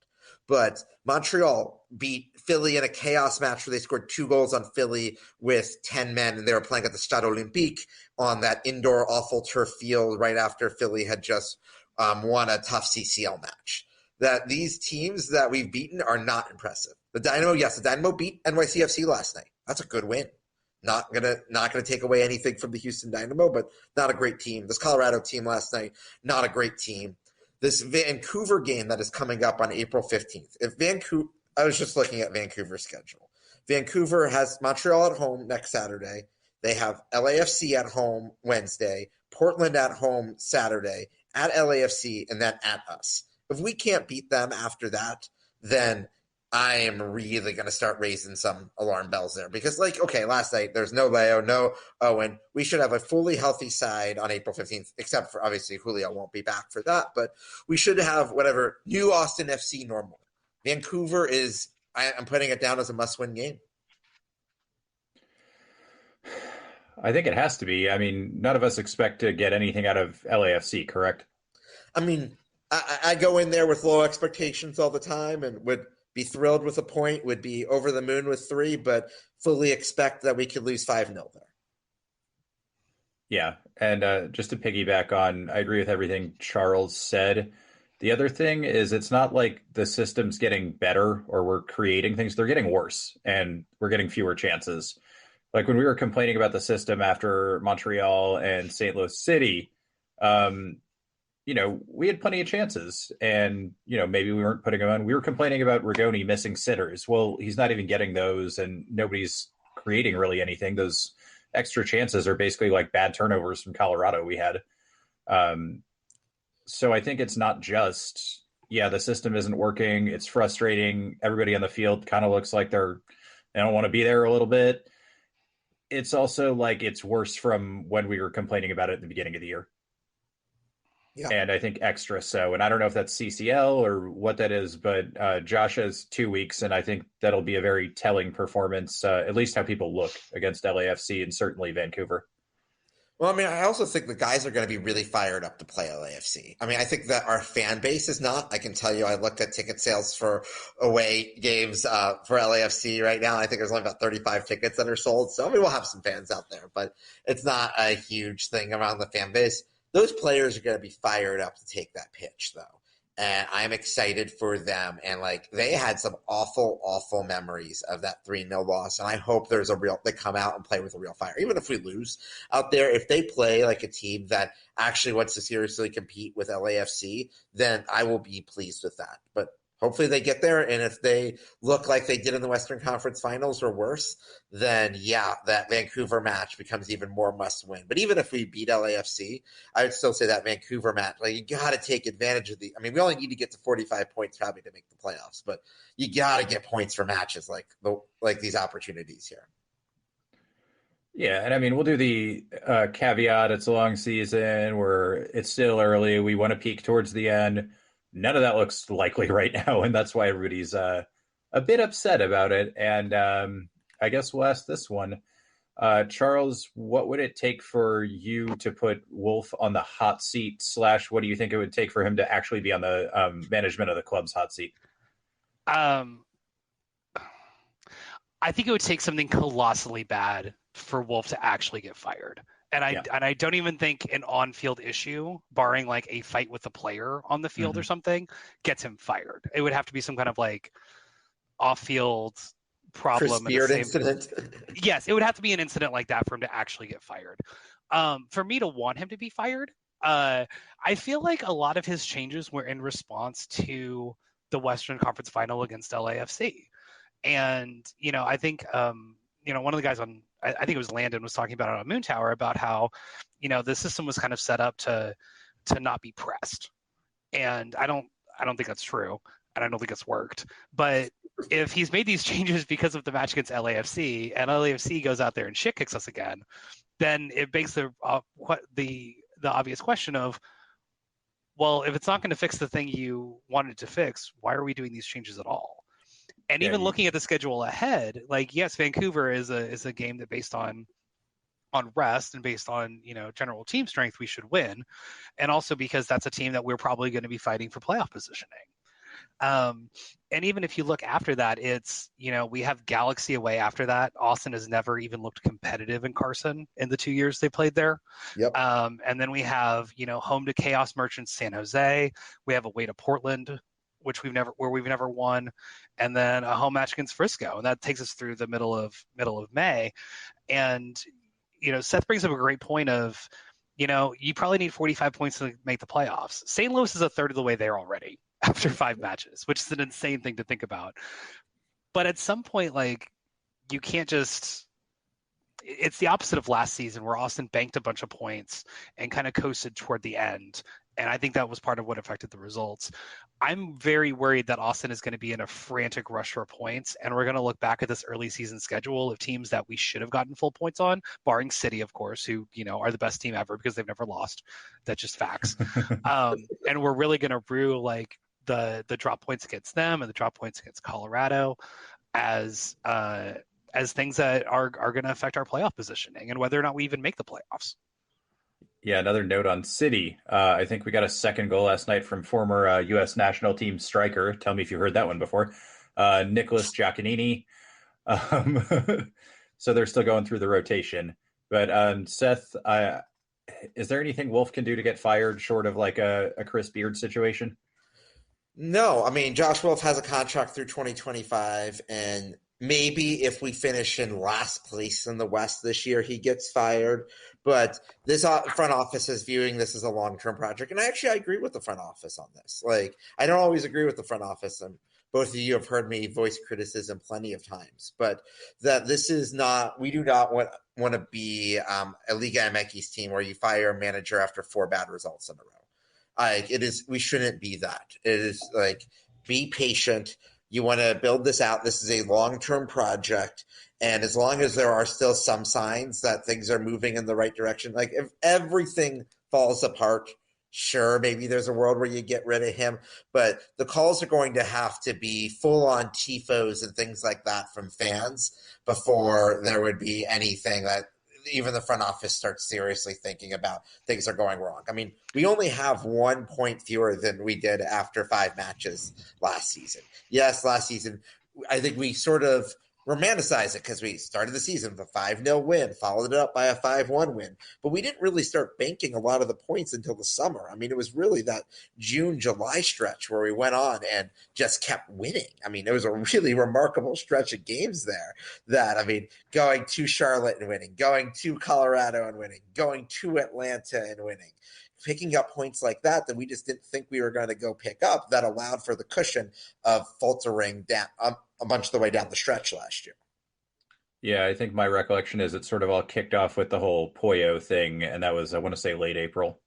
Speaker 2: But Montreal beat Philly in a chaos match where they scored 2 goals on Philly with 10 men, and they were playing at the Stade Olympique on that indoor awful turf field right after Philly had just won a tough CCL match. That these teams that we've beaten are not impressive. The Dynamo beat NYCFC last night. That's a good win. Not gonna take away anything from the Houston Dynamo, but not a great team. This Colorado team last night, not a great team. This Vancouver game that is coming up on April 15th. I was just looking at Vancouver's schedule. Vancouver has Montreal at home next Saturday. They have LAFC at home Wednesday, Portland at home Saturday, at LAFC, and then at us. If we can't beat them after that, then I am really going to start raising some alarm bells there because, like, okay, last night there's no Leo, no Owen. We should have a fully healthy side on April 15th, except for obviously Julio won't be back for that. But we should have whatever new Austin FC normal. Vancouver is, I'm putting it down as a must-win game.
Speaker 5: I think it has to be. I mean, none of us expect to get anything out of LAFC, correct?
Speaker 2: I mean, I go in there with low expectations all the time and would be thrilled with a point, would be over the moon with 3, but fully expect that we could lose 5-0 there.
Speaker 5: Yeah, and just to piggyback on, I agree with everything Charles said. The other thing is it's not like the system's getting better or we're creating things. They're getting worse, and we're getting fewer chances. Like when we were complaining about the system after Montreal and St. Louis City, we had plenty of chances and, maybe we weren't putting them on. We were complaining about Rigoni missing sitters. Well, he's not even getting those and nobody's creating really anything. Those extra chances are basically like bad turnovers from Colorado we had. So I think it's not just, the system isn't working. It's frustrating. Everybody on the field kind of looks like they don't want to be there a little bit. It's also like it's worse from when we were complaining about it at the beginning of the year. Yeah. And I think extra so. And I don't know if that's CCL or what that is, but Josh has 2 weeks, and I think that'll be a very telling performance, at least how people look against LAFC and certainly Vancouver.
Speaker 2: Well, I mean, I also think the guys are going to be really fired up to play LAFC. I mean, I think that our fan base is not. I can tell you, I looked at ticket sales for away games for LAFC right now. I think there's only about 35 tickets that are sold. So, I mean, we'll have some fans out there, but it's not a huge thing around the fan base. Those players are going to be fired up to take that pitch, though. and I'm excited for them. And like they had some awful memories of that 3-0 loss, and I hope they come out and play with a real fire. Even if we lose out there, if they play like a team that actually wants to seriously compete with LAFC, then I will be pleased with that. But hopefully they get there, and if they look like they did in the Western Conference Finals or worse, then yeah, that Vancouver match becomes even more must win. But even if we beat LAFC, I would still say that Vancouver match, like you got to take advantage of we only need to get to 45 points probably to make the playoffs, but you got to get points for matches like these opportunities here.
Speaker 5: Yeah, and I mean, we'll do the caveat, it's a long season, where it's still early, we want to peak towards the end. None of that looks likely right now, and that's why Rudy's a bit upset about it. And I guess we'll ask this one. Charles, what would it take for you to put Wolf on the hot seat / what do you think it would take for him to actually be on the management of the club's hot seat?
Speaker 6: I think it would take something colossally bad for Wolf to actually get fired. And I don't even think an on-field issue, barring like a fight with a player on the field or something, gets him fired. It would have to be some kind of like off-field problem.
Speaker 2: Chris Beard incident.
Speaker 6: Yes, it would have to be an incident like that for him to actually get fired. For me to want him to be fired, I feel like a lot of his changes were in response to the Western Conference Final against LAFC. And, I think, one of the guys on, I think it was Landon, was talking about it on Moon Tower about how, the system was kind of set up to not be pressed. And I don't think that's true. And I don't think it's worked. But if he's made these changes because of the match against LAFC and LAFC goes out there and shit kicks us again, then it begs the obvious question of, well, if it's not going to fix the thing you wanted to fix, why are we doing these changes at all? And even looking at the schedule ahead, like, yes, Vancouver is a game that based on rest and based on, general team strength, we should win. And also because that's a team that we're probably going to be fighting for playoff positioning. And even if you look after that, it's, we have Galaxy away after that. Austin has never even looked competitive in Carson in the 2 years they played there.
Speaker 2: Yep.
Speaker 6: And then we have, home to Chaos Merchants San Jose. We have away to Portland, which we've never won, and then a home match against Frisco, and that takes us through the middle of May. And Seth brings up a great point of, you probably need 45 points to make the playoffs. St. Louis is a third of the way there already after 5 matches, which is an insane thing to think about. But at some point, like, you can't just. It's the opposite of last season where Austin banked a bunch of points and kind of coasted toward the end. And I think that was part of what affected the results. I'm very worried that Austin is going to be in a frantic rush for points, and we're going to look back at this early season schedule of teams that we should have gotten full points on, barring City, of course, who, are the best team ever because they've never lost. That's just facts. And we're really going to rue like the drop points against them and the drop points against Colorado as things that are going to affect our playoff positioning and whether or not we even make the playoffs.
Speaker 5: Yeah, another note on City. I think we got a second goal last night from former U.S. national team striker. Tell me if you heard that one before. Nicholas Giacchini. So they're still going through the rotation. But Seth, is there anything Wolf can do to get fired short of like a Chris Beard situation?
Speaker 2: No, I mean, Josh Wolf has a contract through 2025, and maybe if we finish in last place in the West this year, he gets fired. But this front office is viewing this as a long-term project. And I agree with the front office on this. Like, I don't always agree with the front office. And both of you have heard me voice criticism plenty of times. But that this is not – we do not want to be a Liga MX team where you fire a manager after 4 bad results in a row. We shouldn't be that. It is like, be patient. You want to build this out. This is a long-term project. And as long as there are still some signs that things are moving in the right direction, like if everything falls apart, sure, maybe there's a world where you get rid of him. But the calls are going to have to be full-on tifos and things like that from fans before there would be anything that even the front office starts seriously thinking about things are going wrong. I mean, we only have 1 point fewer than we did after 5 matches last season. Yes, last season, I think we sort of romanticize it because we started the season with a 5-0 win, followed it up by a 5-1 win. But we didn't really start banking a lot of the points until the summer. I mean, it was really that June, July stretch where we went on and just kept winning. I mean, it was a really remarkable stretch of games there that, I mean, going to Charlotte and winning, going to Colorado and winning, going to Atlanta and winning. Picking up points like that we just didn't think we were going to go pick up, that allowed for the cushion of faltering down a bunch of the way down the stretch last year.
Speaker 5: Yeah, I think my recollection is it sort of all kicked off with the whole Poyo thing, and that was, I want to say, late April.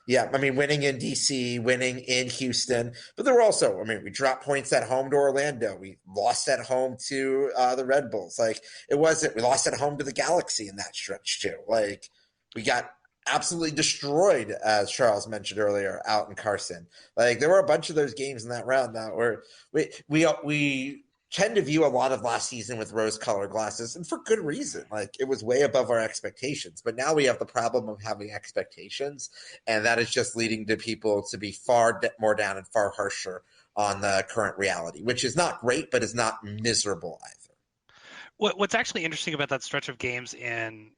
Speaker 2: Yeah, I mean, winning in DC, winning in Houston, but there were also, I mean, we dropped points at home to Orlando. We lost at home to the Red Bulls. Like, we lost at home to the Galaxy in that stretch too. Like, we got absolutely destroyed, as Charles mentioned earlier, out in Carson. Like, there were a bunch of those games in that round now where we tend to view a lot of last season with rose-colored glasses, and for good reason. Like, it was way above our expectations. But now we have the problem of having expectations, and that is just leading to people to be far more down and far harsher on the current reality, which is not great, but is not miserable either.
Speaker 6: What's actually interesting about that stretch of games in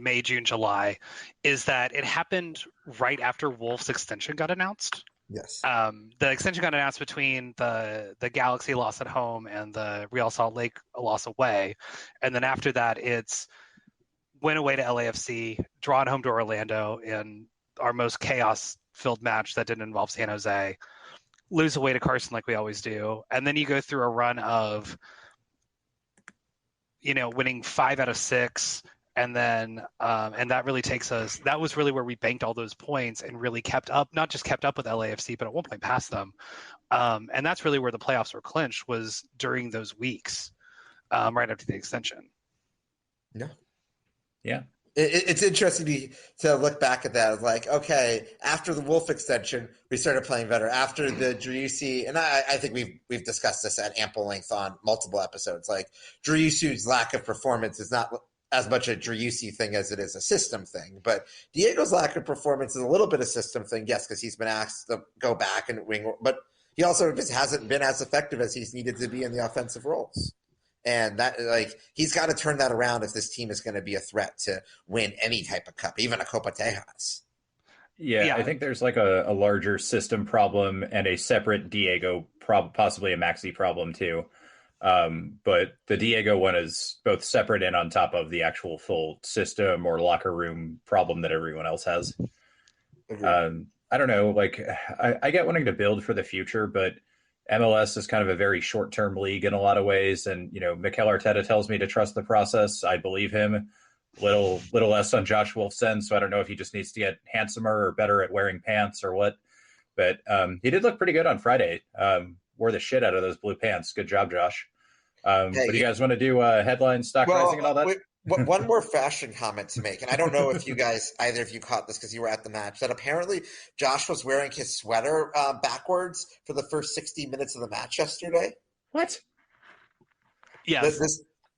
Speaker 6: May, June, July is that it happened right after Wolf's extension got announced.
Speaker 2: Yes.
Speaker 6: The extension got announced between the Galaxy loss at home and the Real Salt Lake loss away. And then after that, it's win away to LAFC, draw at home to Orlando in our most chaos-filled match that didn't involve San Jose, lose away to Carson like we always do. And then you go through a run of winning 5 out of 6, and then and that really takes us. That was really where we banked all those points and really kept up, not just kept up with LAFC, but at one point passed them. And that's really where the playoffs were clinched, was during those weeks, right after the extension.
Speaker 5: Yeah.
Speaker 2: It's interesting to look back at that. It's like, okay, after the Wolf extension, we started playing better. After the Driussi, and I think we've discussed this at ample length on multiple episodes. Like, Driussi's lack of performance is not as much a Driussi thing as it is a system thing. But Diego's lack of performance is a little bit a system thing, yes, because he's been asked to go back and wing, but he also just hasn't been as effective as he's needed to be in the offensive roles. And that, like, he's got to turn that around if this team is going to be a threat to win any type of cup, even a Copa Tejas.
Speaker 5: Yeah, I think there's like a larger system problem and a separate Diego possibly a Maxi problem too. But the Diego one is both separate and on top of the actual full system or locker room problem that everyone else has. I don't know, like, I get wanting to build for the future, but MLS is kind of a very short-term league in a lot of ways. And, Mikel Arteta tells me to trust the process. I believe him. Little less on Josh Wolf's end. So I don't know if he just needs to get handsomer or better at wearing pants or what. But he did look pretty good on Friday. Wore the shit out of those blue pants. Good job, Josh. But you guys want to do headline stock rising and all that?
Speaker 2: One more fashion comment to make, and I don't know if either of you caught this because you were at the match, that apparently Josh was wearing his sweater backwards for the first 60 minutes of the match yesterday.
Speaker 5: What?
Speaker 6: Yes.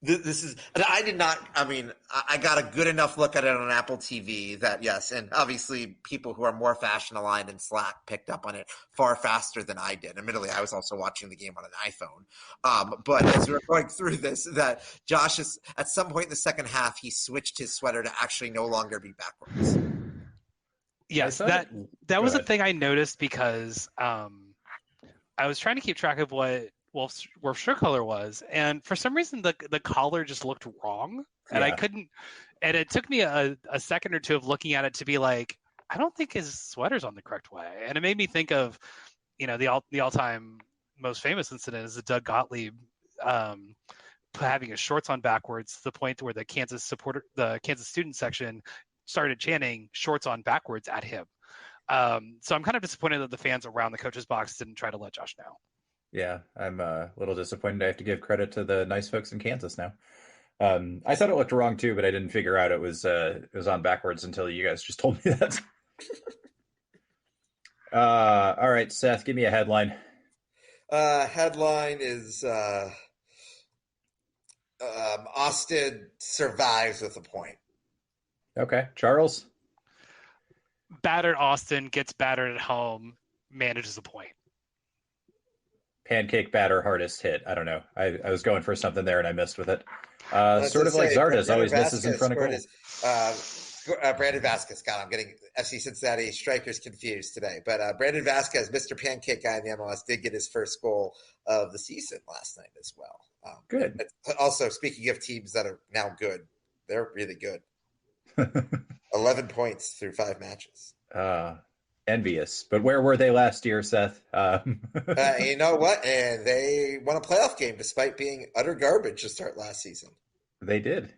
Speaker 2: This is, I did not, I mean, I got a good enough look at it on Apple TV that, yes, and obviously people who are more fashion aligned in Slack picked up on it far faster than I did. Admittedly, I was also watching the game on an iPhone. But as we were going through this, that Josh is, at some point in the second half, he switched his sweater to actually no longer be backwards.
Speaker 6: Yes, that was a thing I noticed because I was trying to keep track of what Wolf's shirt color was, and for some reason the collar just looked wrong, and I couldn't. And it took me a second or two of looking at it to be like, I don't think his sweater's on the correct way, and it made me think of, the all-time most famous incident is the Doug Gottlieb having his shorts on backwards to the point where the Kansas student section started chanting "shorts on backwards" at him. So I'm kind of disappointed that the fans around the coach's box didn't try to let Josh know.
Speaker 5: Yeah, I'm a little disappointed. I have to give credit to the nice folks in Kansas now. I thought it looked wrong too, but I didn't figure out it was on backwards until you guys just told me that. All right, Seth, give me a headline.
Speaker 2: Headline is Austin survives with a point.
Speaker 5: Okay, Charles.
Speaker 6: Battered Austin gets battered at home, manages a point.
Speaker 5: pancake batter hardest hit. I don't know. I was going for something there and I missed with it.
Speaker 2: Let's
Speaker 5: Sort of
Speaker 2: just
Speaker 5: like
Speaker 2: say,
Speaker 5: Zardes
Speaker 2: Brandon
Speaker 5: always misses in
Speaker 2: Vasquez
Speaker 5: front of
Speaker 2: scored
Speaker 5: goal.
Speaker 2: his. Brandon Vasquez. God, I'm getting FC Cincinnati strikers confused today. But Brandon Vasquez, Mr. Pancake guy in the MLS, did get his first goal of the season last night as well.
Speaker 5: Good.
Speaker 2: Also, speaking of teams that are now good, they're really good. 11 points through 5 matches.
Speaker 5: Envious. But where were they last year, Seth?
Speaker 2: You know what? And they won a playoff game despite being utter garbage to start last season.
Speaker 5: They did.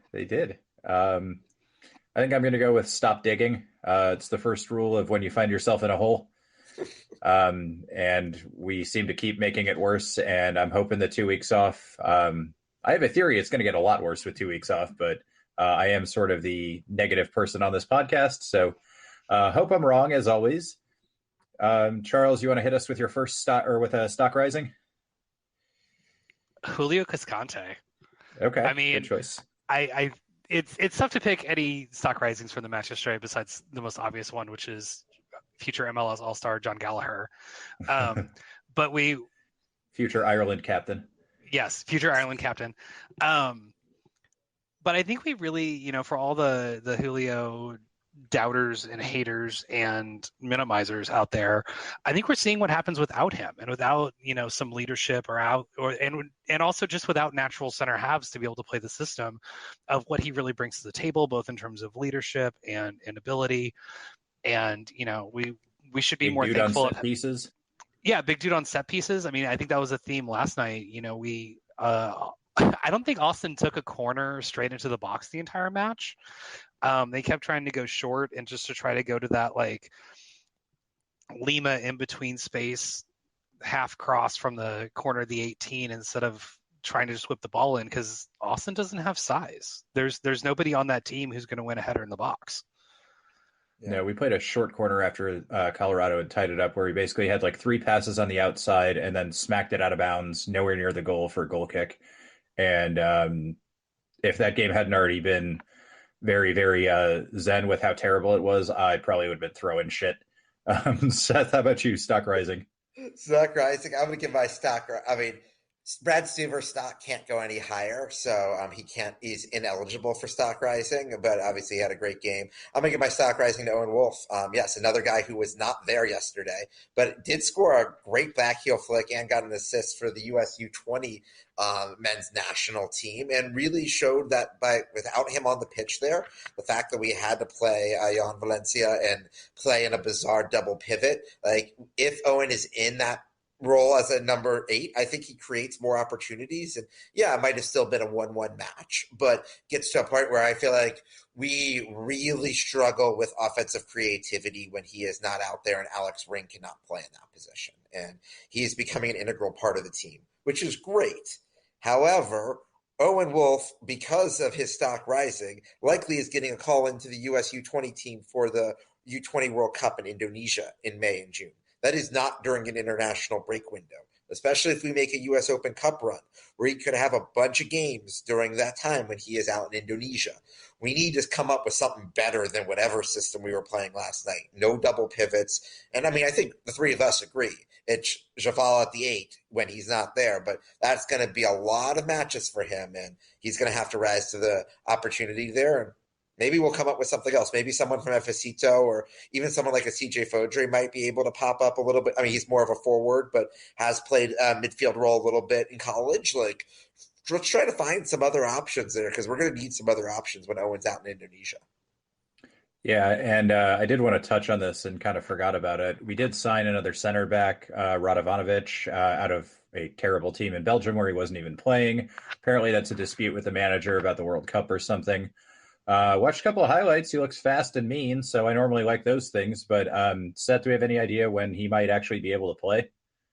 Speaker 5: I think I'm going to go with stop digging. It's the first rule of when you find yourself in a hole. And we seem to keep making it worse. And I'm hoping the 2 weeks off. I have a theory it's going to get a lot worse with 2 weeks off, but I am sort of the negative person on this podcast. So hope I'm wrong, as always. Charles, you want to hit us with your first stock or with a stock rising?
Speaker 6: Julio Cascante.
Speaker 5: Okay,
Speaker 6: I mean,
Speaker 5: good choice.
Speaker 6: It's tough to pick any stock risings from the match yesterday besides the most obvious one, which is future MLS All-Star John Gallagher. But
Speaker 5: future Ireland captain.
Speaker 6: Yes, future Ireland captain. But I think we really, for all the Julio doubters and haters and minimizers out there, I think we're seeing what happens without him and without some leadership and also just without natural center halves to be able to play the system of what he really brings to the table, both in terms of leadership and ability. And we should be
Speaker 5: big
Speaker 6: more
Speaker 5: dude
Speaker 6: thankful
Speaker 5: on set pieces.
Speaker 6: Yeah, big dude on set pieces. I mean, I think that was a theme last night. I don't think Austin took a corner straight into the box the entire match. They kept trying to go short and just to try to go to that like Lima in between space half cross from the corner of the 18 instead of trying to just whip the ball in, because Austin doesn't have size. There's nobody on that team who's going to win a header in the box.
Speaker 5: Yeah. No, we played a short corner after Colorado had tied it up, where he basically had like 3 passes on the outside and then smacked it out of bounds, nowhere near the goal for a goal kick. And if that game hadn't already been very, very zen with how terrible it was, I probably would have been throwing shit. Seth, how about you? Stock rising.
Speaker 2: Stock rising. I'm going to give my stock. I mean, Brad Stuver stock can't go any higher, so he's ineligible for stock rising, but obviously he had a great game. I'm going to give my stock rising to Owen Wolff. Yes, another guy who was not there yesterday, but did score a great back heel flick and got an assist for the US U20 men's national team, and really showed that without him on the pitch there, the fact that we had to play Jan Valencia and play in a bizarre double pivot, like if Owen is in that role as a number 8, I think he creates more opportunities. And yeah, it might have still been a 1-1 match, but gets to a point where I feel like we really struggle with offensive creativity when he is not out there and Alex Ring cannot play in that position. And he is becoming an integral part of the team, which is great. However, Owen Wolff, because of his stock rising, likely is getting a call into the US U20 team for the U20 World Cup in Indonesia in May and June. That is not during an international break window, especially if we make a U.S. Open Cup run where he could have a bunch of games during that time when he is out in Indonesia. We need to come up with something better than whatever system we were playing last night. No double pivots. And I mean, I think the three of us agree. It's Javal at the 8 when he's not there, but that's going to be a lot of matches for him, and he's going to have to rise to the opportunity there. And maybe we'll come up with something else. Maybe someone from Efecito or even someone like a CJ Fodry might be able to pop up a little bit. I mean, he's more of a forward, but has played a midfield role a little bit in college. Like, let's try to find some other options there, because we're going to need some other options when Owen's out in Indonesia.
Speaker 5: Yeah, and I did want to touch on this and kind of forgot about it. We did sign another center back, Radovanovic, out of a terrible team in Belgium where he wasn't even playing. Apparently that's a dispute with the manager about the World Cup or something. Watched a couple of highlights. He looks fast and mean, so I normally like those things. But Seth, do we have any idea when he might actually be able to play?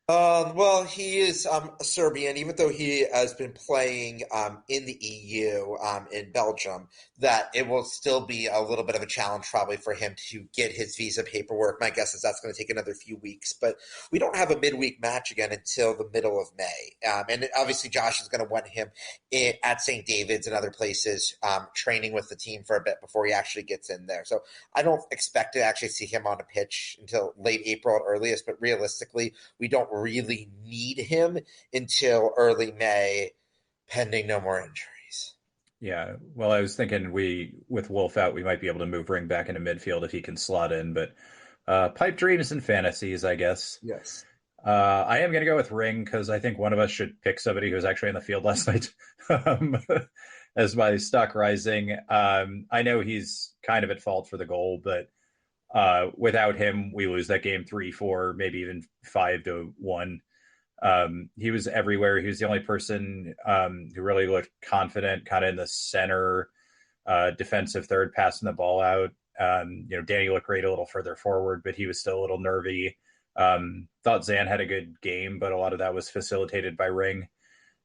Speaker 2: Well, he is Serbian, even though he has been playing in the EU in Belgium, that it will still be a little bit of a challenge probably for him to get his visa paperwork. My guess is that's going to take another few weeks, but we don't have a midweek match again until the middle of May. And obviously Josh is going to want him at St. David's and other places training with the team for a bit before he actually gets in there. So I don't expect to actually see him on a pitch until late April at earliest, but realistically, we don't really need him until early May, pending no more injuries.
Speaker 5: Yeah, well, I was thinking with Wolf out, we might be able to move Ring back into midfield if he can slot in, but pipe dreams and fantasies, I guess.
Speaker 2: Yes.
Speaker 5: I am going to go with Ring because I think one of us should pick somebody who was actually on the field last night as my stock rising. I know he's kind of at fault for the goal, but without him, we lose that game 3-4, maybe even 5-1. He was everywhere. He was the only person who really looked confident, kind of in the center, defensive third, passing the ball out. Danny looked great a little further forward, but he was still a little nervy. Thought Zan had a good game, but a lot of that was facilitated by Ring.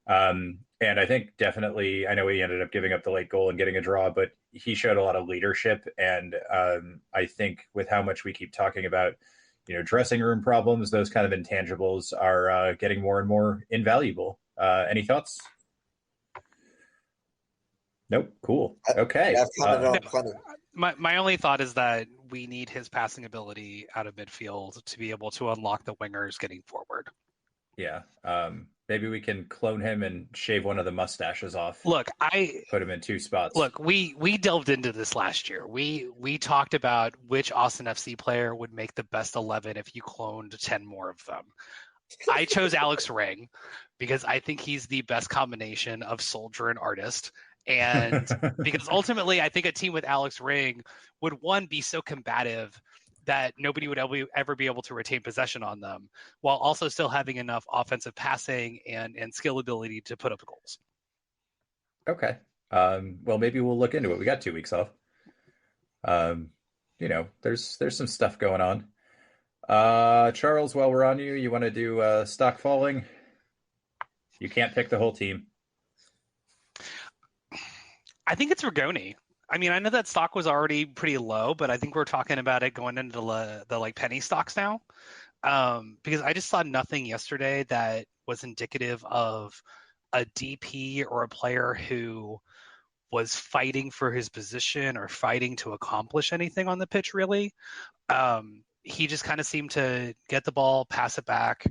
Speaker 5: And I think definitely, I know he ended up giving up the late goal and getting a draw, but he showed a lot of leadership. And I think with how much we keep talking about, dressing room problems, those kind of intangibles are getting more and more invaluable. Any thoughts? Nope. Cool. Okay.
Speaker 2: I've commented on plenty.
Speaker 6: My only thought is that we need his passing ability out of midfield to be able to unlock the wingers getting forward.
Speaker 5: Yeah. Maybe we can clone him and shave one of the mustaches off.
Speaker 6: Look,
Speaker 5: put him in two spots.
Speaker 6: Look, we delved into this last year. We talked about which Austin FC player would make the best 11 if you cloned 10 more of them. I chose Alex Ring because I think he's the best combination of soldier and artist. And because ultimately, I think a team with Alex Ring would, one, be so combative that nobody would ever be able to retain possession on them, while also still having enough offensive passing and skill ability to put up goals.
Speaker 5: Okay. Well, maybe we'll look into it. We got 2 weeks off. There's some stuff going on. Charles, while we're on you want to do stock falling? You can't pick the whole team.
Speaker 6: I think it's Rigoni. I mean, I know that stock was already pretty low, but I think we're talking about it going into the like penny stocks now, because I just saw nothing yesterday that was indicative of a DP or a player who was fighting for his position or fighting to accomplish anything on the pitch, really. He just kind of seemed to get the ball, pass it back.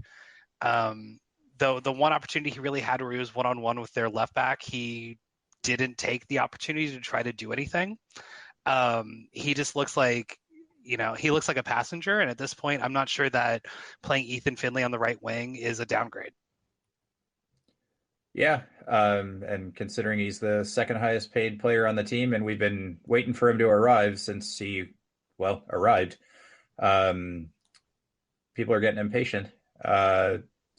Speaker 6: Though the one opportunity he really had where he was one-on-one with their left back, he didn't take the opportunity to try to do anything. He just looks like, he looks like a passenger. And at this point, I'm not sure that playing Ethan Finlay on the right wing is a downgrade.
Speaker 5: Yeah. And considering he's the second highest paid player on the team, and we've been waiting for him to arrive since he, arrived. People are getting impatient.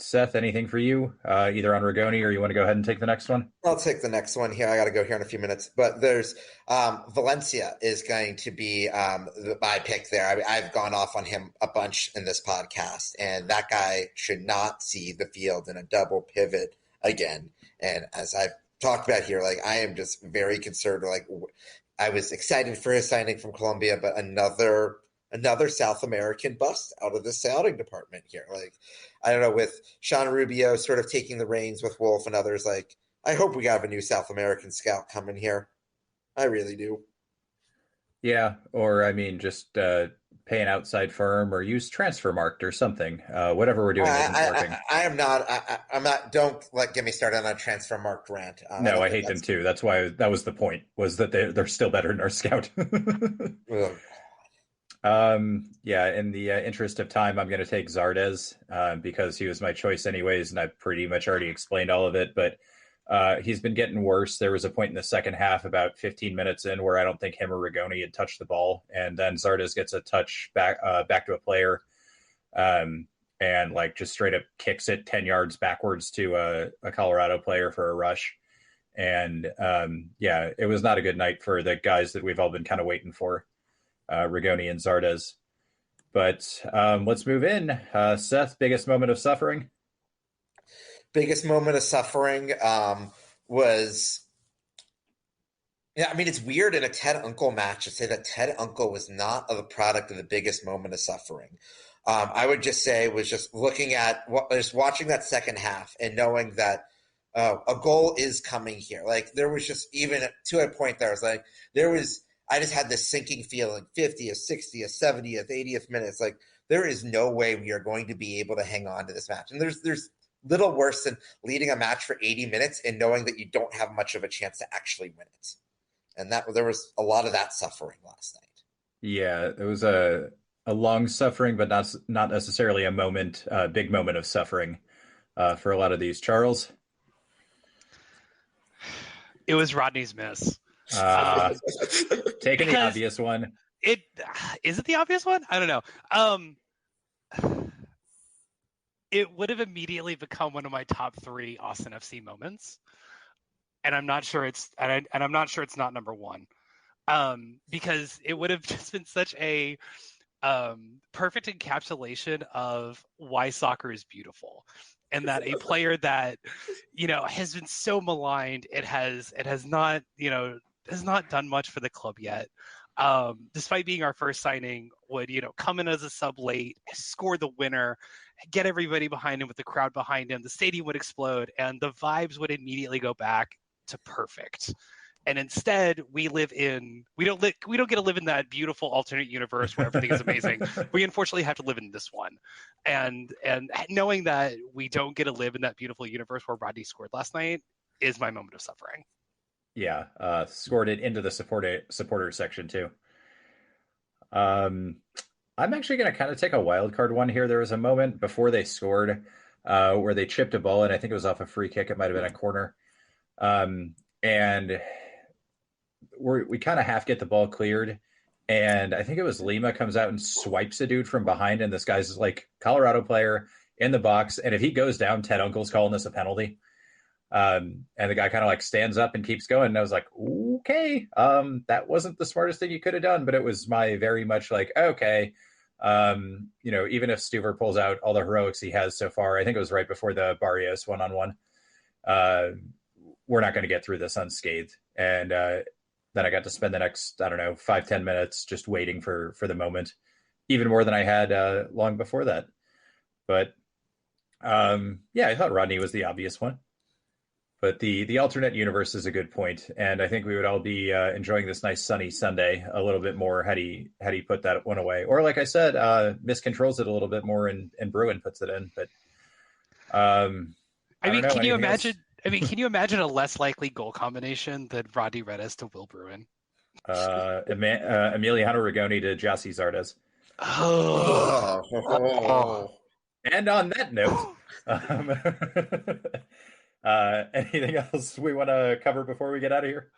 Speaker 5: Seth, anything for you, either on Rigoni or you want to go ahead and take the next one?
Speaker 2: I'll take the next one here. I got to go here in a few minutes. But there's Valencia is going to be my pick there. I've gone off on him a bunch in this podcast, and that guy should not see the field in a double pivot again. And as I've talked about here, I am just very concerned. I was excited for his signing from Colombia, but another South American bust out of the scouting department here. I don't know, with Sean Rubio sort of taking the reins with Wolf and others, I hope we have a new South American scout coming here. I really do. Yeah,
Speaker 5: or just pay an outside firm or use Transfermarkt or something. Whatever we're doing isn't working.
Speaker 2: I'm not. Don't get me started on a Transfermarkt rant.
Speaker 5: No, I hate them too. That's why that was the point. Was that they're still better than our scout. In the interest of time, I'm going to take Zardes because he was my choice anyways, and I've pretty much already explained all of it, but he's been getting worse. There was a point in the second half, about 15 minutes in, where I don't think him or Rigoni had touched the ball, and then Zardes gets a touch back to a player and just straight up kicks it 10 yards backwards to a Colorado player for a rush. And it was not a good night for the guys that we've all been kind of waiting for. Rigoni and Zardes. But let's move in. Seth, biggest moment of suffering?
Speaker 2: Biggest moment of suffering was... it's weird in a Ted Uncle match to say that Ted Uncle was not the product of the biggest moment of suffering. I would just say was just looking at, just watching that second half and knowing that a goal is coming here. There was just, even to a point there, I just had this sinking feeling, 50th, 60th, 70th, 80th minutes. there is no way we are going to be able to hang on to this match. And there's little worse than leading a match for 80 minutes and knowing that you don't have much of a chance to actually win it. And that there was a lot of that suffering last night.
Speaker 5: Yeah, it was a long suffering, but not necessarily a big moment of suffering for a lot of these. Charles?
Speaker 6: It was Rodney's miss.
Speaker 5: Taking the obvious one.
Speaker 6: Is it the obvious one? I don't know. It would have immediately become one of my top 3 Austin FC moments, and I'm not sure it's not number 1, because it would have just been such a perfect encapsulation of why soccer is beautiful, and that a player that has been so maligned, it has not done much for the club yet. Despite being our first signing, would come in as a sub late, score the winner, get everybody behind him with the crowd behind him. The stadium would explode, and the vibes would immediately go back to perfect. And instead, we don't get to live in that beautiful alternate universe where everything is amazing. We unfortunately have to live in this one, and knowing that we don't get to live in that beautiful universe where Rodney scored last night is my moment of suffering.
Speaker 5: Yeah, scored it into the supporter section too. I'm actually going to kind of take a wild card one here. There was a moment before they scored where they chipped a ball, and I think it was off a free kick. It might have been a corner. And we kind of half get the ball cleared. And I think it was Lima comes out and swipes a dude from behind. And this guy's like Colorado player in the box. And if he goes down, Ted Uncle's calling this a penalty. And the guy kind of like stands up and keeps going. And I was like, okay, that wasn't the smartest thing you could have done, but it was my very much like, okay, even if Stuver pulls out all the heroics he has so far, I think it was right before the Barrios one-on-one, we're not going to get through this unscathed. And then I got to spend the next, 5-10 minutes just waiting for the moment, even more than I had long before that. But I thought Rodney was the obvious one. But the alternate universe is a good point, and I think we would all be enjoying this nice sunny Sunday a little bit more had he put that one away. Or like I said, miscontrols it a little bit more and Bruin puts it in. But
Speaker 6: can you imagine? Can you imagine a less likely goal combination than Rodney Redis to Will Bruin?
Speaker 5: Emiliano Rigoni to Jossie Zardes.
Speaker 2: Oh.
Speaker 5: And on that note, anything else we want to cover before we get out of here?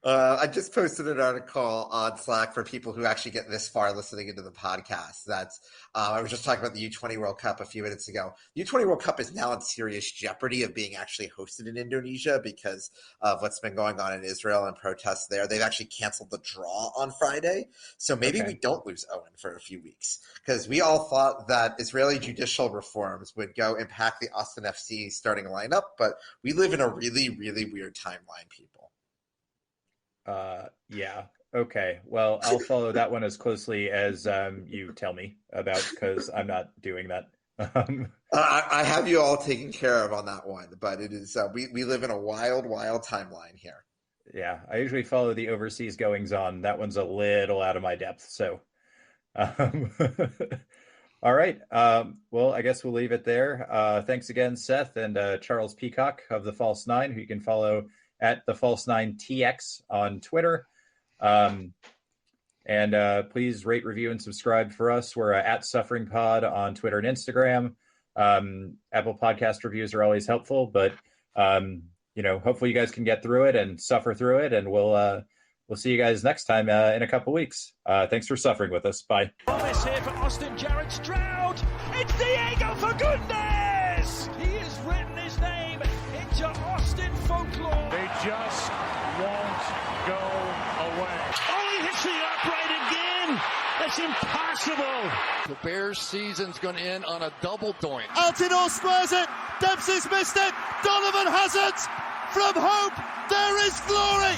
Speaker 2: I just posted an article on Slack for people who actually get this far listening into the podcast. That's I was just talking about the U20 World Cup a few minutes ago. The U20 World Cup is now in serious jeopardy of being actually hosted in Indonesia because of what's been going on in Israel and protests there. They've actually canceled the draw on Friday. So maybe we don't lose Owen for a few weeks, because we all thought that Israeli judicial reforms would go impact the Austin FC starting lineup. But we live in a really, really weird timeline, people.
Speaker 5: Yeah. Okay. Well, I'll follow that one as closely as you tell me about, because I'm not doing that.
Speaker 2: I have you all taken care of on that one, but it is we live in a wild, wild timeline here.
Speaker 5: Yeah, I usually follow the overseas goings on. That one's a little out of my depth. So, all right. Well, I guess we'll leave it there. Thanks again, Seth and Charles Peacock of the False Nine, who you can follow at the False 9 TX on Twitter. And please rate, review, and subscribe for us. We're at Suffering Pod on Twitter and Instagram. Apple Podcast reviews are always helpful, but hopefully you guys can get through it and suffer through it, and we'll see you guys next time in a couple weeks. Thanks for suffering with us. Bye.
Speaker 3: Promise here for Austin Jared Stroud. It's Diego Fagundes. He has written his name into Austin folklore.
Speaker 4: They just won't go away.
Speaker 3: Oh, he hits the upright again. That's impossible.
Speaker 7: The Bears' season's going to end on a double doink.
Speaker 8: Altidore squares it. Dempsey's missed it. Donovan has it. From hope, there is glory.